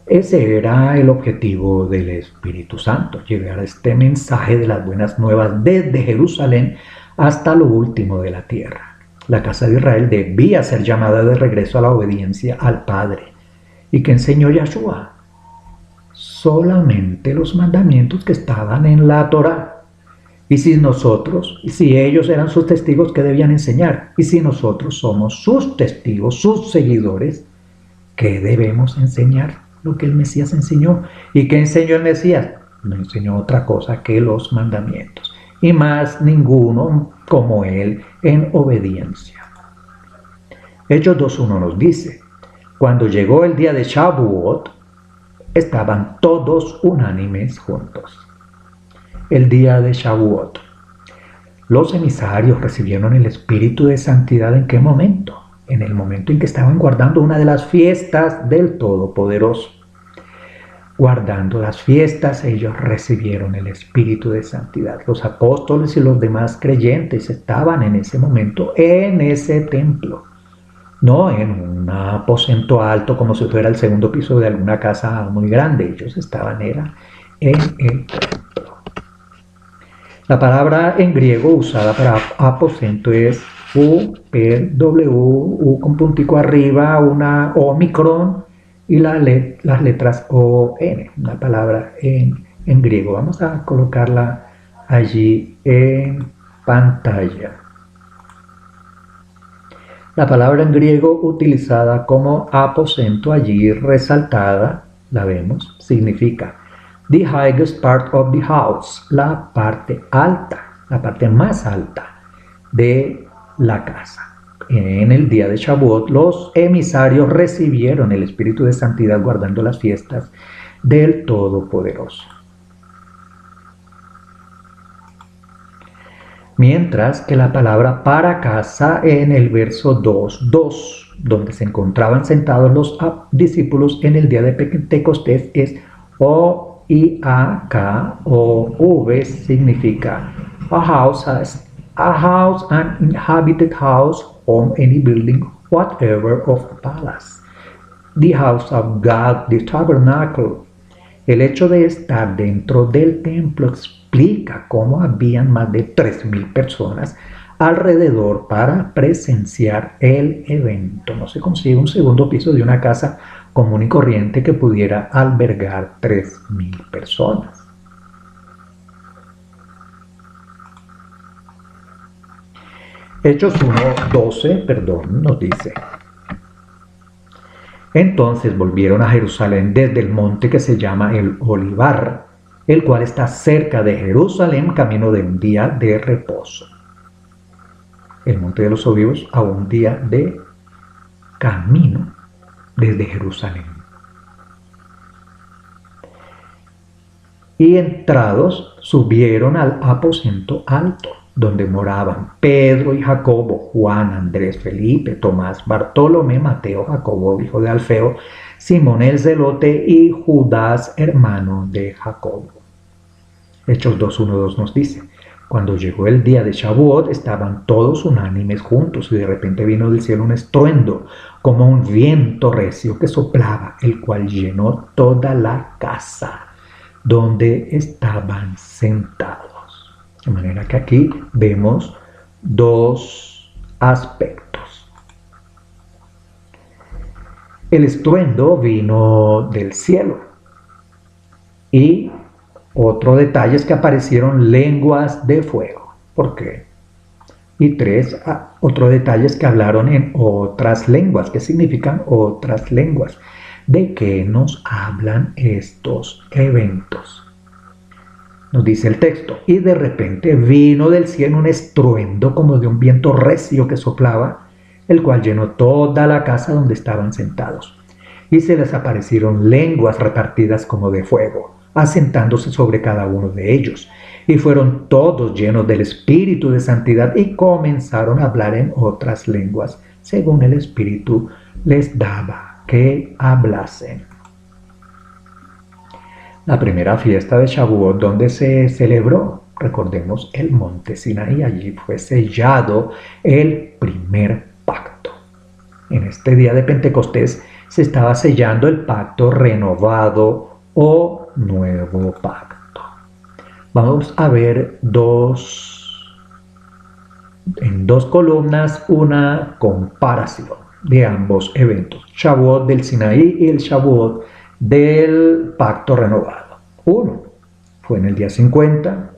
Ese era el objetivo del Espíritu Santo, llevar este mensaje de las buenas nuevas desde Jerusalén hasta lo último de la tierra. La casa de Israel debía ser llamada de regreso a la obediencia al Padre. ¿Y qué enseñó Yahshua? Solamente los mandamientos que estaban en la Torá. Y si ellos eran sus testigos, ¿qué debían enseñar? Y si nosotros somos sus testigos, sus seguidores, ¿qué debemos enseñar? Lo que el Mesías enseñó. ¿Y qué enseñó el Mesías? No enseñó otra cosa que los mandamientos. Y más ninguno como él en obediencia. Hechos 2.1 nos dice: cuando llegó el día de Shavuot, estaban todos unánimes juntos. El día de Shavuot. Los emisarios recibieron el Espíritu de Santidad, ¿en qué momento? En el momento en que estaban guardando una de las fiestas del Todopoderoso. Guardando las fiestas, ellos recibieron el Espíritu de Santidad. Los apóstoles y los demás creyentes estaban en ese momento en ese templo. No en un aposento alto como si fuera el segundo piso de alguna casa muy grande. Ellos estaban en el templo. La palabra en griego usada para aposento es U con puntico arriba, una omicron y las letras ON, una palabra en griego. Vamos a colocarla allí en pantalla. La palabra en griego utilizada como aposento allí resaltada, la vemos, significa the highest part of the house, la parte alta, la parte más alta de la casa. En el día de Shavuot, los emisarios recibieron el Espíritu de Santidad guardando las fiestas del Todopoderoso. Mientras que la palabra para casa en el verso 2.2, donde se encontraban sentados los discípulos en el día de Pentecostés, es O-I-A-K-O-V, significa a house, an inhabited house, home, any building, whatever of a palace. The house of God, the tabernacle. El hecho de estar dentro del templo explica cómo habían más de 3.000 personas alrededor para presenciar el evento. No se consigue un segundo piso de una casa común y corriente que pudiera albergar 3.000 personas. Hechos 1:12, nos dice: entonces volvieron a Jerusalén desde el monte que se llama el Olivar, el cual está cerca de Jerusalén, camino de un día de reposo. El monte de los Olivos a un día de camino desde Jerusalén. Y entrados subieron al aposento alto, donde moraban Pedro y Jacobo, Juan, Andrés, Felipe, Tomás, Bartolomé, Mateo, Jacobo, hijo de Alfeo, Simón el Zelote y Judas, hermano de Jacobo. Hechos 2.1-2 nos dice: cuando llegó el día de Shavuot, estaban todos unánimes juntos, y de repente vino del cielo un estruendo, como un viento recio que soplaba, el cual llenó toda la casa donde estaban sentados. De manera que aquí vemos dos aspectos. El estruendo vino del cielo. Y otro detalle es que aparecieron lenguas de fuego. ¿Por qué? Y otro detalle es que hablaron en otras lenguas. ¿Qué significan otras lenguas? ¿De qué nos hablan estos eventos? Nos dice el texto: y de repente vino del cielo un estruendo como de un viento recio que soplaba, el cual llenó toda la casa donde estaban sentados. Y se les aparecieron lenguas repartidas como de fuego, asentándose sobre cada uno de ellos. Y fueron todos llenos del Espíritu de santidad y comenzaron a hablar en otras lenguas, según el Espíritu les daba que hablasen. La primera fiesta de Shavuot, donde se celebró, recordemos, el monte Sinaí. Allí fue sellado el primer pacto. En este día de Pentecostés se estaba sellando el pacto renovado o nuevo pacto. Vamos a ver en dos columnas una comparación de ambos eventos, Shavuot del Sinaí y el Shavuot del pacto renovado. Uno fue en el día 50,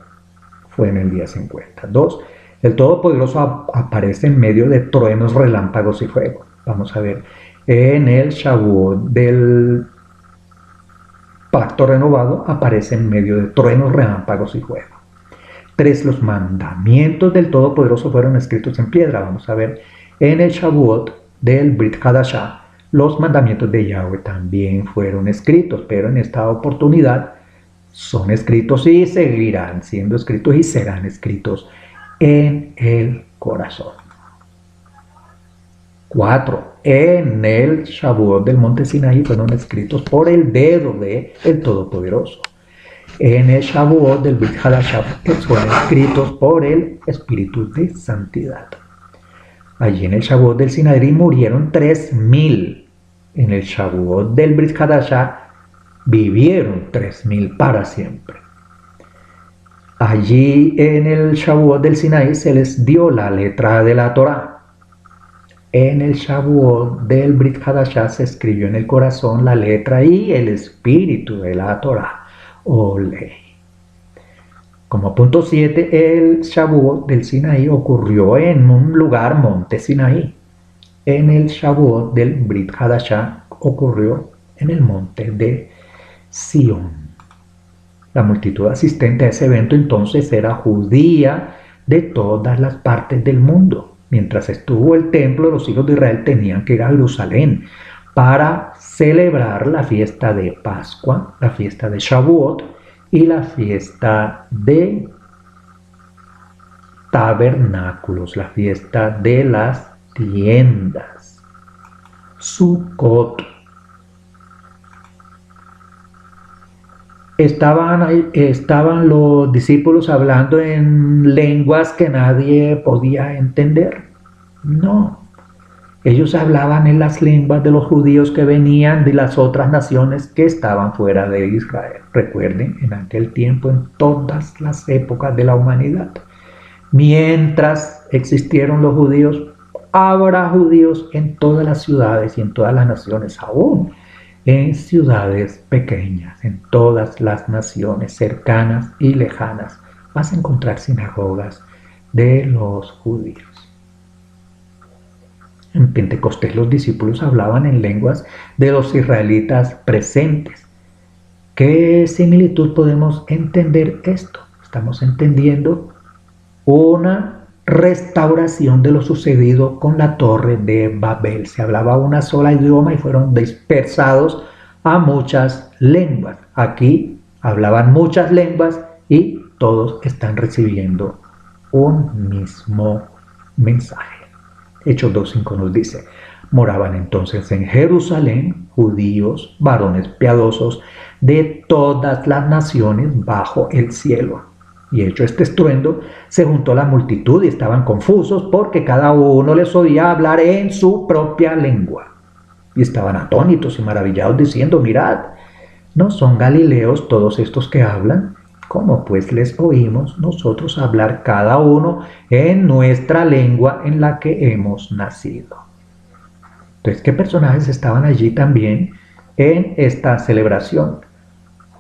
fue en el día 50. Dos, el Todopoderoso aparece en medio de truenos, relámpagos y fuego. Vamos a ver, en el Shavuot del pacto renovado aparece en medio de truenos, relámpagos y fuego. 3. Los mandamientos del Todopoderoso fueron escritos en piedra. Vamos a ver, en el Shavuot del Brit Hadashah, los mandamientos de Yahweh también fueron escritos, pero en esta oportunidad son escritos y seguirán siendo escritos y serán escritos en el corazón. 4. En el Shavuot del monte Sinaí fueron escritos por el dedo del Todopoderoso. En el Shavuot del Brit Hadashah fueron escritos por el Espíritu de Santidad. Allí en el Shavuot del Sinaí murieron 3.000. En el Shavuot del Brit Hadashah vivieron 3.000 para siempre. Allí en el Shavuot del Sinaí se les dio la letra de la Torá. En el Shavuot del Brit Hadashah se escribió en el corazón la letra y el espíritu de la Torá o ley. Como punto 7, el Shavuot del Sinaí ocurrió en un lugar, monte Sinaí. En el Shavuot del Brit Hadashah ocurrió en el monte de Sión. La multitud asistente a ese evento entonces era judía de todas las partes del mundo. Mientras estuvo el templo, los hijos de Israel tenían que ir a Jerusalén para celebrar la fiesta de Pascua, la fiesta de Shavuot y la fiesta de tabernáculos, la fiesta de las tiendas, Sukkot. Estaban los discípulos hablando en lenguas que nadie podía entender. No, ellos hablaban en las lenguas de los judíos que venían de las otras naciones que estaban fuera de Israel. Recuerden, en aquel tiempo, en todas las épocas de la humanidad, mientras existieron los judíos, habrá judíos en todas las ciudades y en todas las naciones aún. En ciudades pequeñas, en todas las naciones cercanas y lejanas, vas a encontrar sinagogas de los judíos. En Pentecostés los discípulos hablaban en lenguas de los israelitas presentes. ¿Qué similitud podemos entender esto? Estamos entendiendo una restauración de lo sucedido con la torre de Babel. Se hablaba una sola idioma y fueron dispersados a muchas lenguas. Aquí hablaban muchas lenguas y todos están recibiendo un mismo mensaje. Hechos 2:5 nos dice: moraban entonces en Jerusalén judíos, varones piadosos de todas las naciones bajo el cielo. Y hecho este estruendo, se juntó la multitud y estaban confusos porque cada uno les oía hablar en su propia lengua. Y estaban atónitos y maravillados diciendo: mirad, ¿no son galileos todos estos que hablan? ¿Cómo pues les oímos nosotros hablar cada uno en nuestra lengua en la que hemos nacido? Entonces, ¿qué personajes estaban allí también en esta celebración?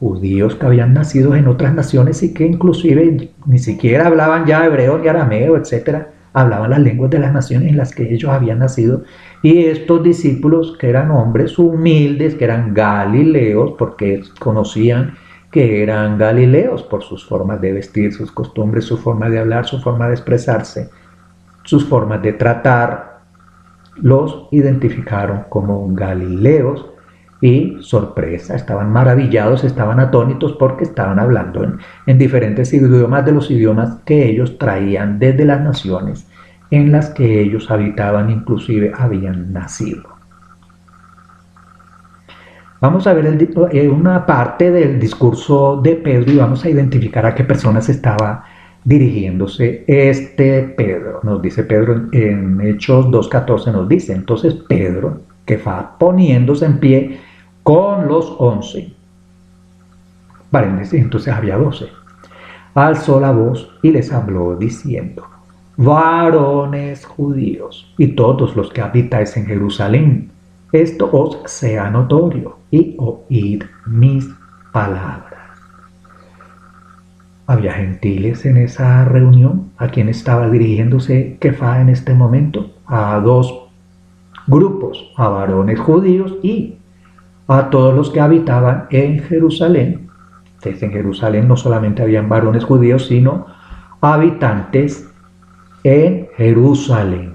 Judíos que habían nacido en otras naciones y que inclusive ni siquiera hablaban ya hebreo ni arameo, etc. Hablaban las lenguas de las naciones en las que ellos habían nacido. Y estos discípulos, que eran hombres humildes, que eran galileos, porque conocían que eran galileos por sus formas de vestir, sus costumbres, su forma de hablar, su forma de expresarse, sus formas de tratar, los identificaron como galileos Y sorpresa, estaban maravillados, estaban atónitos porque estaban hablando en diferentes idiomas de los idiomas que ellos traían desde las naciones en las que ellos habitaban, inclusive habían nacido. Vamos a ver una parte del discurso de Pedro y vamos a identificar a qué personas estaba dirigiéndose este Pedro. Nos dice Pedro en Hechos 2:14, nos dice, entonces Pedro, que va poniéndose en pie con los 11, paréntesis, entonces había 12, alzó la voz y les habló diciendo, varones judíos y todos los que habitáis en Jerusalén, esto os sea notorio y oíd mis palabras. ¿Había gentiles en esa reunión? ¿A quién estaba dirigiéndose Kefá en este momento? A dos grupos, a varones judíos y a todos los que habitaban en Jerusalén. Entonces en Jerusalén no solamente habían varones judíos, sino habitantes en Jerusalén.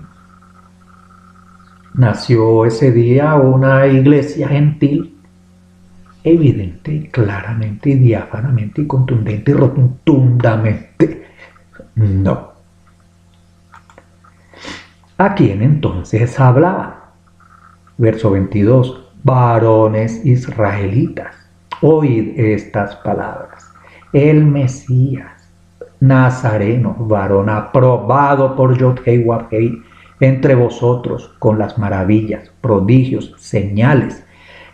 Nació ese día una iglesia gentil, evidente, claramente, y diáfanamente, y contundente, y rotundamente. No. ¿A quién entonces hablaba? Verso 22. Varones israelitas, oíd estas palabras. El Mesías, Nazareno, varón aprobado por Yod-Hei Wab-Hei, entre vosotros con las maravillas, prodigios, señales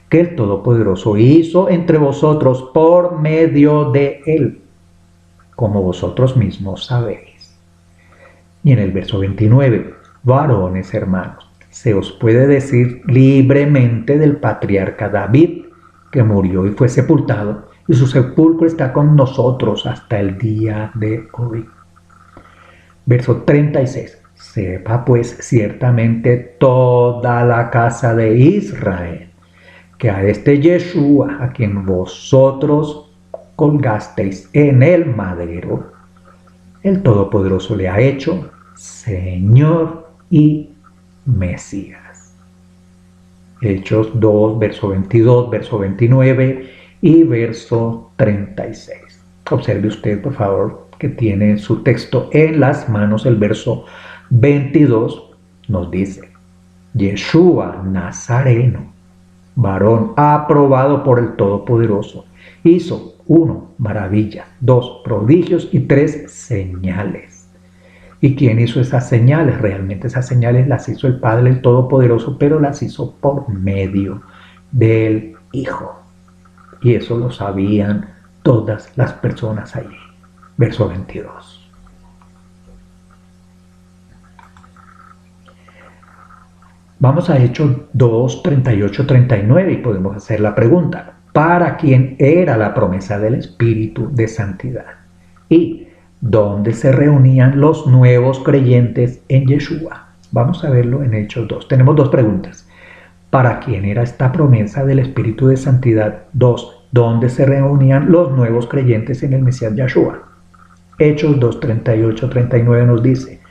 que el Todopoderoso hizo entre vosotros por medio de él, como vosotros mismos sabéis. Y en el verso 29, varones hermanos, se os puede decir libremente del patriarca David, que murió y fue sepultado, y su sepulcro está con nosotros hasta el día de hoy. Verso 36. Sepa pues ciertamente toda la casa de Israel que a este Yeshua, a quien vosotros colgasteis en el madero, el Todopoderoso le ha hecho Señor y Mesías. Hechos 2, verso 22, verso 29 y verso 36. Observe usted, por favor, que tiene su texto en las manos. El verso 22 nos dice, Yeshua Nazareno, varón aprobado por el Todopoderoso, hizo 1, maravillas, 2, prodigios y 3, señales. ¿Y quién hizo esas señales? Realmente esas señales las hizo el Padre, el Todopoderoso, pero las hizo por medio del Hijo. Y eso lo sabían todas las personas allí. Verso 22. Vamos a Hechos 2, 38, 39 y podemos hacer la pregunta, ¿para quién era la promesa del Espíritu de Santidad? ¿Y dónde se reunían los nuevos creyentes en Yeshua? Vamos a verlo en Hechos 2. Tenemos dos preguntas. ¿Para quién era esta promesa del Espíritu de Santidad? 2. ¿Dónde se reunían los nuevos creyentes en el Mesías Yeshua? Hechos 2, 38, 39 nos dice,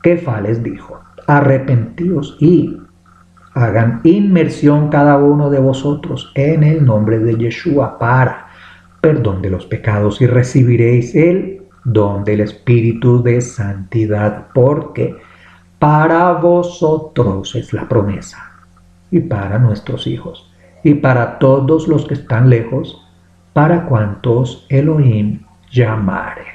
Kefá les dijo, arrepentíos y hagan inmersión cada uno de vosotros en el nombre de Yeshua para perdón de los pecados y recibiréis el don del Espíritu de Santidad, porque para vosotros es la promesa y para nuestros hijos y para todos los que están lejos, para cuantos Elohim llamare.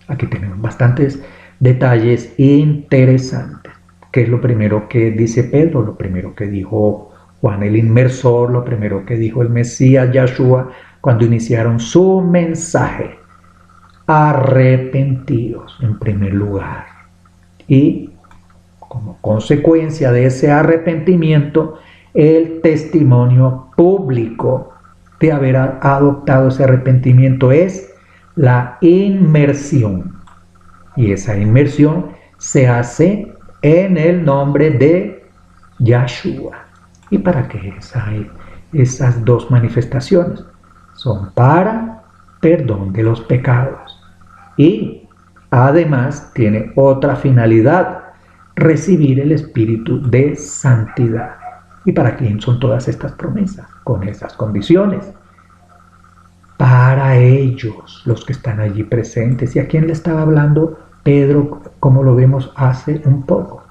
Aquí tenemos bastantes detalles interesantes. ¿Qué es lo primero que dice Pedro? Lo primero que dijo Juan el Inmersor, lo primero que dijo el Mesías Yeshua cuando iniciaron su mensaje. Arrepentidos en primer lugar. Y como consecuencia de ese arrepentimiento, el testimonio público de haber adoptado ese arrepentimiento es la inmersión. Y esa inmersión se hace en el nombre de Yeshua. ¿Y para qué hay esas dos manifestaciones? Son para perdón de los pecados. Y además tiene otra finalidad, recibir el Espíritu de Santidad. ¿Y para quién son todas estas promesas? con esas condiciones. Para ellos, los que están allí presentes. ¿Y a quién le estaba hablando Pedro, como lo vemos hace un poco?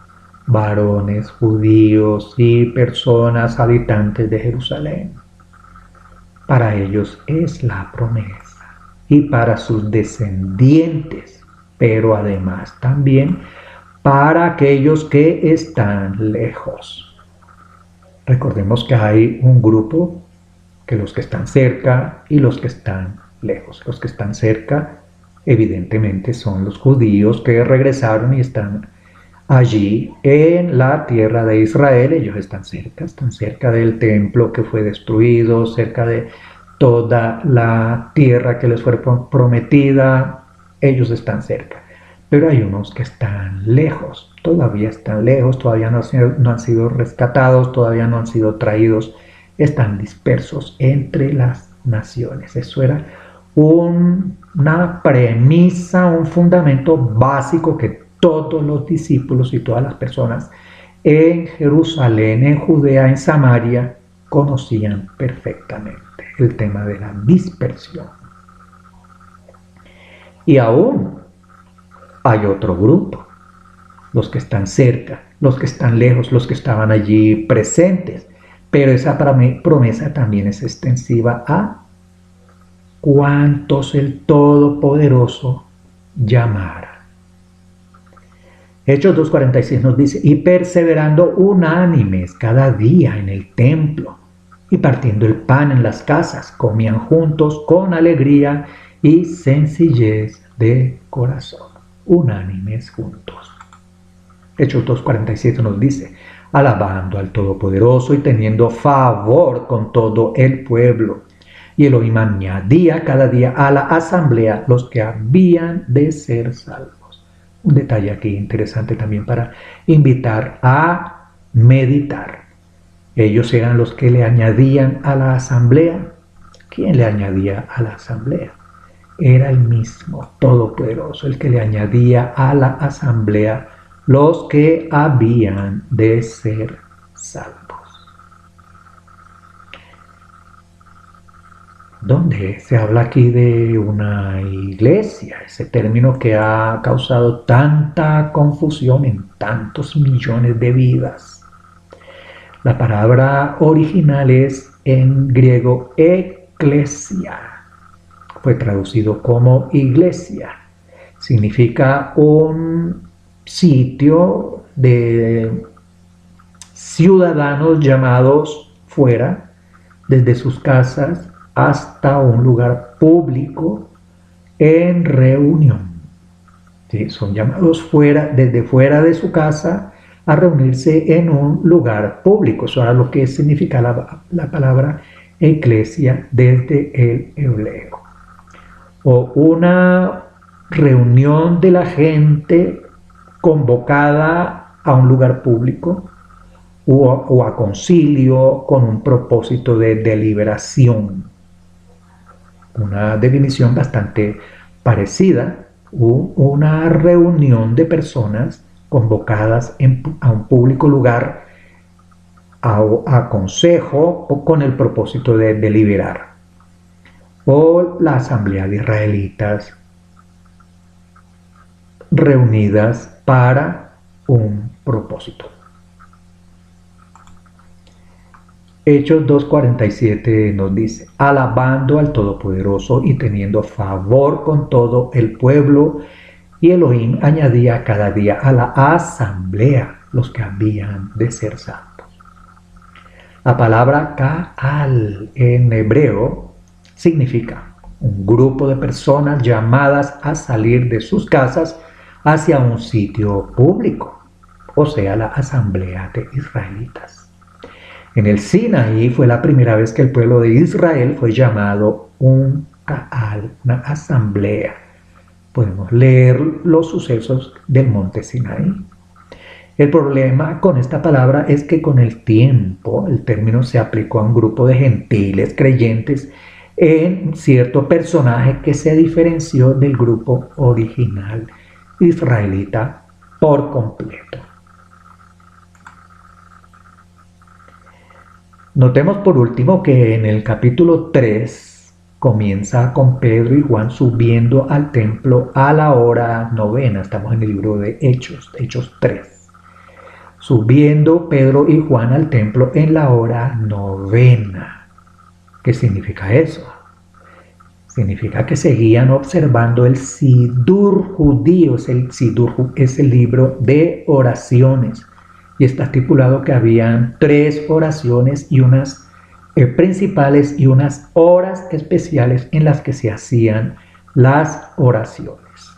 Varones judíos y personas habitantes de Jerusalén. Para ellos es la promesa y para sus descendientes, pero además también para aquellos que están lejos. Recordemos que hay un grupo, que los que están cerca y los que están lejos. Los que están cerca, evidentemente, son los judíos que regresaron y están allí en la tierra de Israel. Ellos están cerca del templo que fue destruido, cerca de toda la tierra que les fue prometida. Ellos están cerca. Pero hay unos que están lejos, todavía están lejos, todavía no han sido rescatados, todavía no han sido traídos, están dispersos entre las naciones. Eso era una premisa, un fundamento básico que todos los discípulos y todas las personas en Jerusalén, en Judea, en Samaria, conocían perfectamente el tema de la dispersión. Y aún hay otro grupo, los que están cerca, los que están lejos, los que estaban allí presentes. Pero esa promesa también es extensiva a cuantos el Todopoderoso llamara. Hechos 2:46 nos dice, y perseverando unánimes cada día en el templo, y partiendo el pan en las casas, comían juntos con alegría y sencillez de corazón. Unánimes juntos. Hechos 2:47 nos dice, alabando al Todopoderoso y teniendo favor con todo el pueblo. Y Elohim añadía cada día a la asamblea los que habían de ser salvos. Un detalle aquí interesante también para invitar a meditar. Ellos eran los que le añadían a la asamblea. ¿Quién le añadía a la asamblea? Era el mismo Todopoderoso el que le añadía a la asamblea los que habían de ser salvos. ¿Dónde se habla aquí de una iglesia? Ese término que ha causado tanta confusión en tantos millones de vidas. La palabra original es en griego eclesia. Fue traducido como iglesia. Significa un sitio de ciudadanos llamados fuera, desde sus casas hasta un lugar público en reunión. ¿Sí? Son llamados fuera, desde fuera de su casa a reunirse en un lugar público. Eso era lo que significa la palabra eclesia desde el hebreo. O una reunión de la gente convocada a un lugar público o a concilio con un propósito de deliberación. Una definición bastante parecida, una reunión de personas convocadas a un público lugar a consejo o con el propósito de deliberar. O la asamblea de israelitas reunidas para un propósito. Hechos 2:47 nos dice, alabando al Todopoderoso y teniendo favor con todo el pueblo, y Elohim añadía cada día a la asamblea los que habían de ser santos. La palabra Ka'al en hebreo significa un grupo de personas llamadas a salir de sus casas hacia un sitio público, o sea, la asamblea de israelitas. En el Sinaí fue la primera vez que el pueblo de Israel fue llamado un Ka'al, una asamblea. Podemos leer los sucesos del monte Sinaí. El problema con esta palabra es que con el tiempo el término se aplicó a un grupo de gentiles creyentes en cierto personaje que se diferenció del grupo original israelita por completo. Notemos por último que en el capítulo 3 comienza con Pedro y Juan subiendo al templo a la hora novena. Estamos en el libro de Hechos 3. Subiendo Pedro y Juan al templo en la hora novena. ¿Qué significa eso? Significa que seguían observando el Sidur judío. El Sidur es el libro de oraciones. Y está estipulado que habían 3 oraciones y unas principales y unas horas especiales en las que se hacían las oraciones.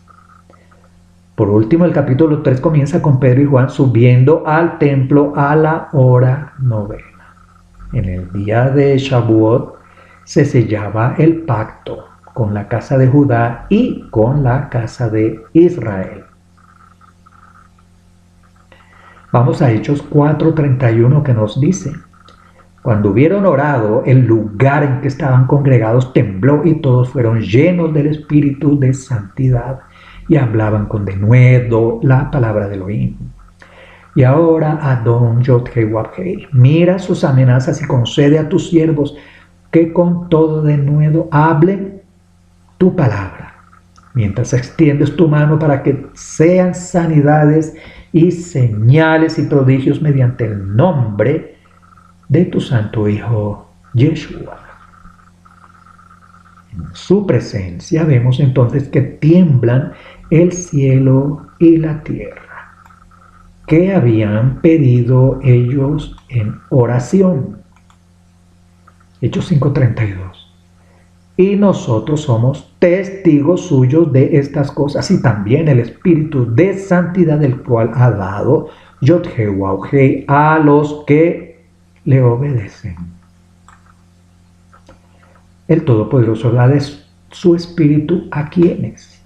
Por último, el capítulo 3 comienza con Pedro y Juan subiendo al templo a la hora novena. En el día de Shavuot se sellaba el pacto con la casa de Judá y con la casa de Israel. Vamos a Hechos 4:31 que nos dice: cuando hubieron orado, el lugar en que estaban congregados tembló y todos fueron llenos del Espíritu de santidad y hablaban con denuedo la palabra de Elohim. Y ahora, Adón Yod-Heh-Wab-Heh, mira sus amenazas y concede a tus siervos que con todo denuedo hablen tu palabra, mientras extiendes tu mano para que sean sanidades y señales y prodigios mediante el nombre de tu santo Hijo Yeshua. En su presencia vemos entonces que tiemblan el cielo y la tierra. ¿Qué habían pedido ellos en oración? Hechos 5:32. Y nosotros somos testigos suyos de estas cosas, y también el Espíritu de santidad, el cual ha dado Yod-Heh-Wah-Heh a los que le obedecen. El Todopoderoso da de su Espíritu a quienes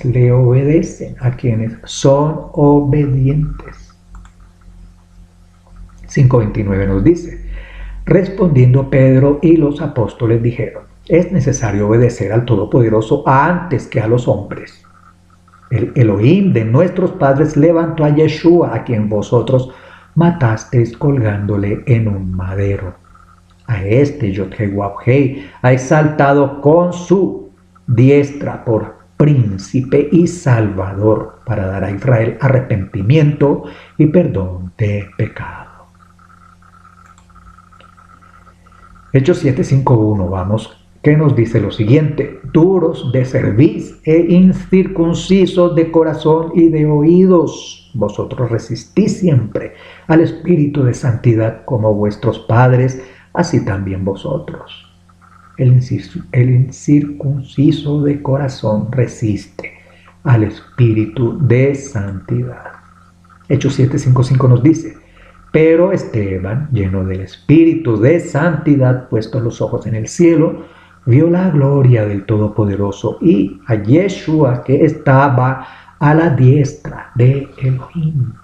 le obedecen, a quienes son obedientes. 5:29 nos dice: respondiendo Pedro y los apóstoles dijeron: es necesario obedecer al Todopoderoso antes que a los hombres. El Elohim de nuestros padres levantó a Yeshua, a quien vosotros matasteis colgándole en un madero. A este Yod-Heh-Wah-Heh ha exaltado con su diestra por príncipe y salvador, para dar a Israel arrepentimiento y perdón de pecado. Hechos 7:5:1, vamos, que nos dice lo siguiente: duros de cerviz e incircuncisos de corazón y de oídos, vosotros resistís siempre al Espíritu de santidad como vuestros padres, así también vosotros. El incircunciso de corazón resiste al Espíritu de santidad. Hechos 7:5:5 nos dice: pero Esteban, lleno del Espíritu de santidad, puestos los ojos en el cielo, vio la gloria del Todopoderoso y a Yeshua, que estaba a la diestra de Elohim.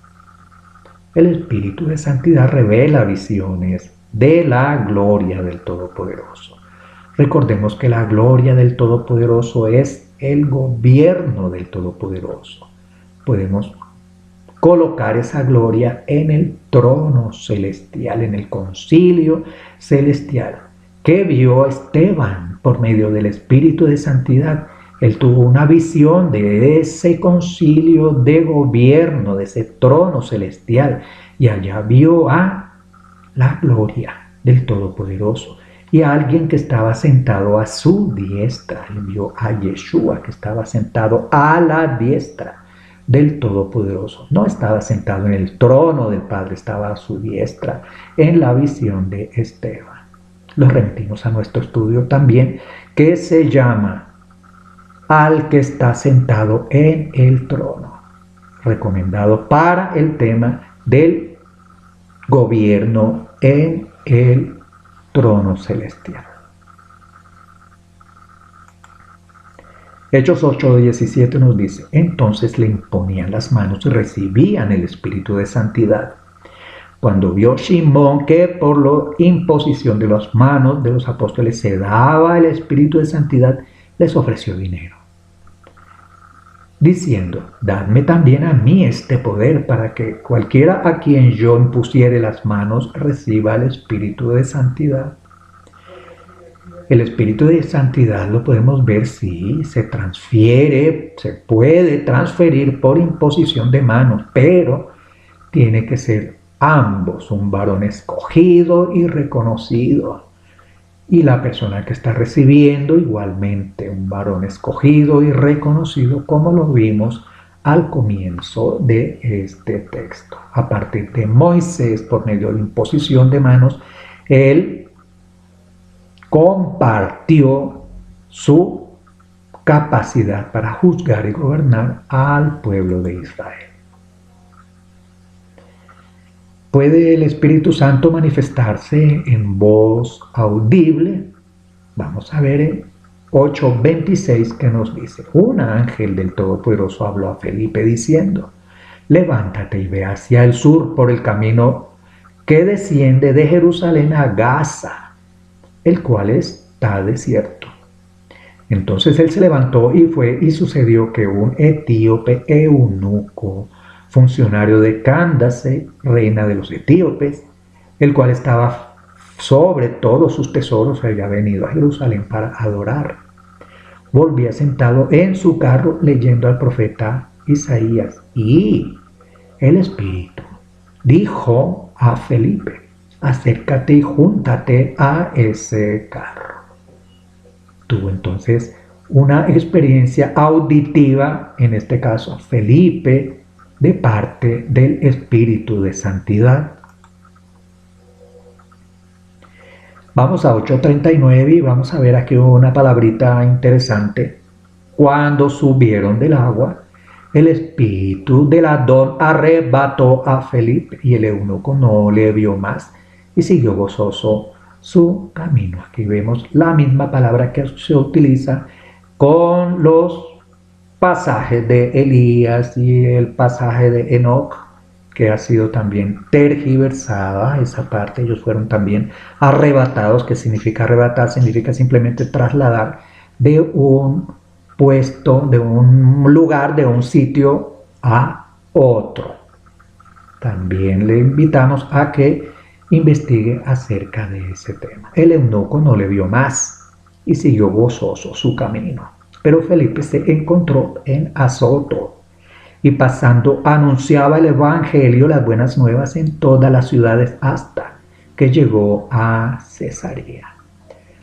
El Espíritu de santidad revela visiones de la gloria del Todopoderoso. Recordemos que la gloria del Todopoderoso es el gobierno del Todopoderoso. Podemos colocar esa gloria en el trono celestial, en el concilio celestial. ¿Qué vio Esteban por medio del Espíritu de santidad? Él tuvo una visión de ese concilio de gobierno, de ese trono celestial, y allá vio a la gloria del Todopoderoso y a alguien que estaba sentado a su diestra. Él vio a Yeshua, que estaba sentado a la diestra del Todopoderoso. No estaba sentado en el trono del Padre, estaba a su diestra en la visión de Esteban. Lo remitimos a nuestro estudio también, que se llama Al que está sentado en el trono, recomendado para el tema del gobierno en el trono celestial. Hechos 8:17 nos dice: entonces le imponían las manos y recibían el Espíritu de santidad. Cuando vio Simón que por la imposición de las manos de los apóstoles se daba el Espíritu de santidad, les ofreció dinero. diciendo: dadme también a mí este poder para que cualquiera a quien yo impusiere las manos reciba el espíritu de santidad. El espíritu de santidad lo podemos ver si se transfiere, se puede transferir por imposición de manos, pero tiene que ser ambos, un varón escogido y reconocido, y la persona que está recibiendo igualmente un varón escogido y reconocido, como lo vimos al comienzo de este texto. A partir de Moisés, por medio de la imposición de manos, él compartió su capacidad para juzgar y gobernar al pueblo de Israel. ¿Puede el Espíritu Santo manifestarse en voz audible? Vamos a ver en 8:26 que nos dice: un ángel del Todopoderoso habló a Felipe diciendo: levántate y ve hacia el sur por el camino que desciende de Jerusalén a Gaza, el cual está desierto. Entonces él se levantó y fue, y sucedió que un etíope eunuco, funcionario de Cándace, reina de los etíopes, el cual estaba sobre todos sus tesoros, había venido a Jerusalén para adorar, volvía sentado en su carro leyendo al profeta Isaías, y el Espíritu dijo a Felipe: acércate y júntate a ese carro. Tuvo entonces una experiencia auditiva, en este caso Felipe, de parte del Espíritu de Santidad. Vamos a 8:39 y vamos a ver aquí una palabrita interesante. Cuando subieron del agua, el espíritu del Adón arrebató a Felipe y el eunuco no le vio más y siguió gozoso su camino. Aquí vemos la misma palabra que se utiliza con los pasajes de Elías y el pasaje de Enoc, que ha sido también tergiversada esa parte. Ellos fueron también arrebatados. ¿Qué significa arrebatar? Significa simplemente trasladar de un puesto, de un lugar, de un sitio a otro. También le invitamos a que investigue acerca de ese tema. El eunuco no le vio más y siguió gozoso su camino. Pero Felipe se encontró en Azoto y pasando anunciaba el evangelio, las buenas nuevas, en todas las ciudades hasta que llegó a Cesarea.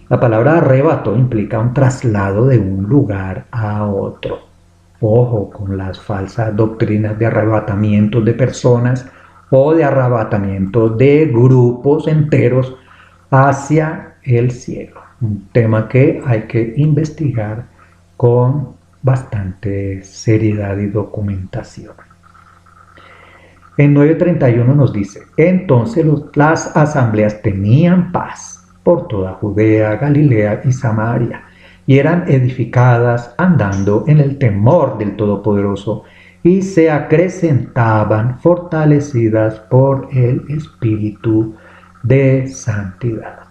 La palabra arrebato implica un traslado de un lugar a otro. Ojo con las falsas doctrinas de arrebatamiento de personas o de arrebatamiento de grupos enteros hacia el cielo. Un tema que hay que investigar con bastante seriedad y documentación. En 9:31 nos dice: entonces las asambleas tenían paz por toda Judea, Galilea y Samaria, y eran edificadas andando en el temor del Todopoderoso, y se acrecentaban fortalecidas por el Espíritu de santidad.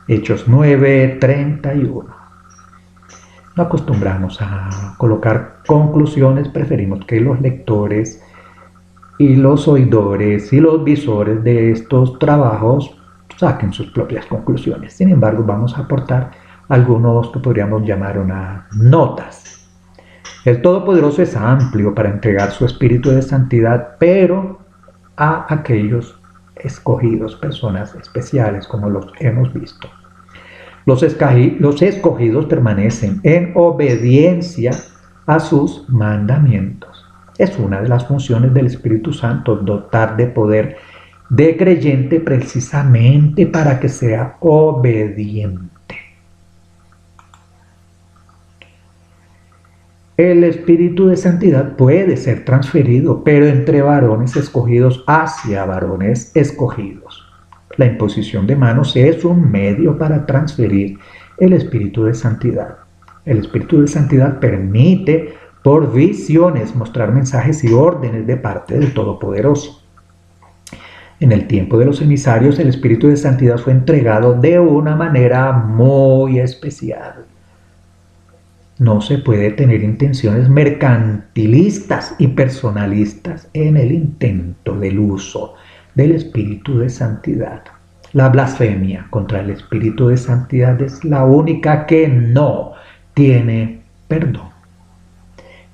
Hechos 9:31. No acostumbramos a colocar conclusiones, preferimos que los lectores y los oidores y los visores de estos trabajos saquen sus propias conclusiones. Sin embargo, vamos a aportar algunos que podríamos llamar unas notas. El Todopoderoso es amplio para entregar su espíritu de santidad, pero a aquellos escogidos, personas especiales, como los hemos visto. Los escogidos permanecen en obediencia a sus mandamientos. Es una de las funciones del Espíritu Santo, dotar de poder de creyente precisamente para que sea obediente. El espíritu de santidad puede ser transferido, pero entre varones escogidos hacia varones escogidos. La imposición de manos es un medio para transferir el espíritu de santidad. El espíritu de santidad permite por visiones mostrar mensajes y órdenes de parte del Todopoderoso. En el tiempo de los emisarios, el espíritu de santidad fue entregado de una manera muy especial. no se puede tener intenciones mercantilistas y personalistas en el intento del uso del espíritu de santidad. La blasfemia contra el espíritu de santidad es la única que no tiene perdón.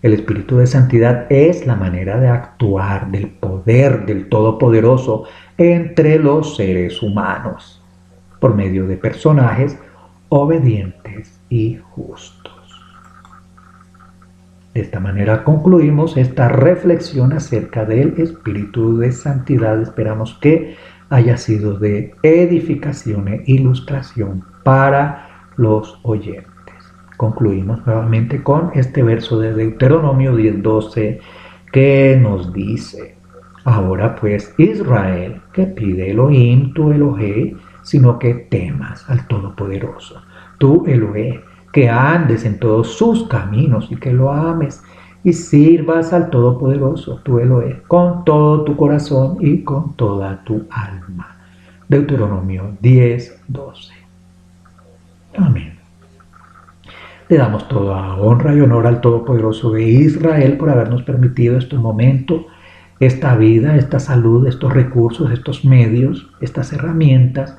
El espíritu de santidad es la manera de actuar del poder del Todopoderoso entre los seres humanos, por medio de personajes obedientes y justos. De esta manera concluimos esta reflexión acerca del espíritu de santidad. Esperamos que haya sido de edificación e ilustración para los oyentes. Concluimos nuevamente con este verso de Deuteronomio 10:12 que nos dice: ahora pues, Israel, que pide Elohim tu Elohé, sino que temas al Todopoderoso, tu Elohé, que andes en todos sus caminos y que lo ames y sirvas al Todopoderoso, tu Elohé, con todo tu corazón y con toda tu alma. Deuteronomio 10:12. Amén. Le damos toda honra y honor al Todopoderoso de Israel por habernos permitido este momento, esta vida, esta salud, estos recursos, estos medios, estas herramientas,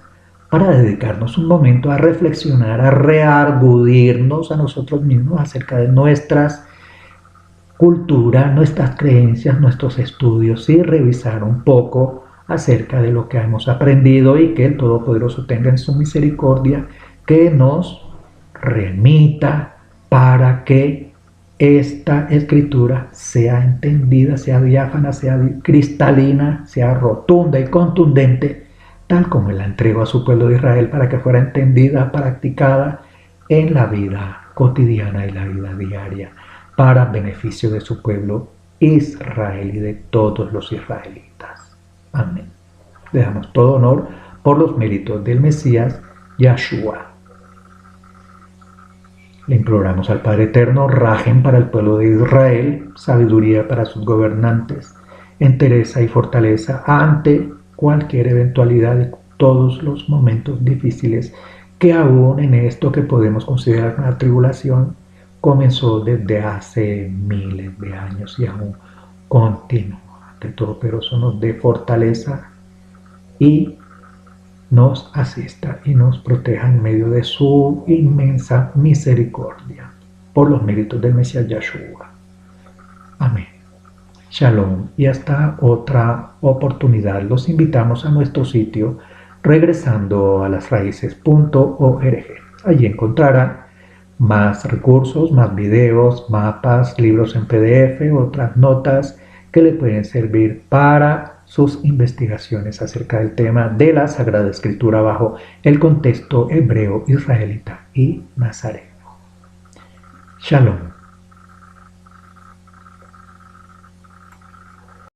para dedicarnos un momento a reflexionar, a reargudirnos a nosotros mismos acerca de nuestras culturas, nuestras creencias, nuestros estudios y revisar un poco acerca de lo que hemos aprendido y que el Todopoderoso tenga en su misericordia que nos remita para que esta escritura sea entendida, sea diáfana, sea cristalina, sea rotunda y contundente, tal como Él la entregó a su pueblo de Israel para que fuera entendida, practicada en la vida cotidiana y la vida diaria, para beneficio de su pueblo Israel y de todos los israelitas. Amén. Le damos todo honor por los méritos del Mesías Yahshua. Le imploramos al Padre Eterno rajen para el pueblo de Israel, sabiduría para sus gobernantes, entereza y fortaleza ante cualquier eventualidad de todos los momentos difíciles que aún en esto que podemos considerar una tribulación comenzó desde hace miles de años y aún continúa. Que el Todopoderoso nos dé fortaleza y nos asista y nos proteja en medio de su inmensa misericordia, por los méritos del Mesías Yahshua. Amén. Shalom y hasta otra oportunidad. Los invitamos a nuestro sitio regresando a las raíces.org. Allí encontrarán más recursos, más videos, mapas, libros en PDF, otras notas que le pueden servir para sus investigaciones acerca del tema de la Sagrada Escritura bajo el contexto hebreo, israelita y nazareno. Shalom.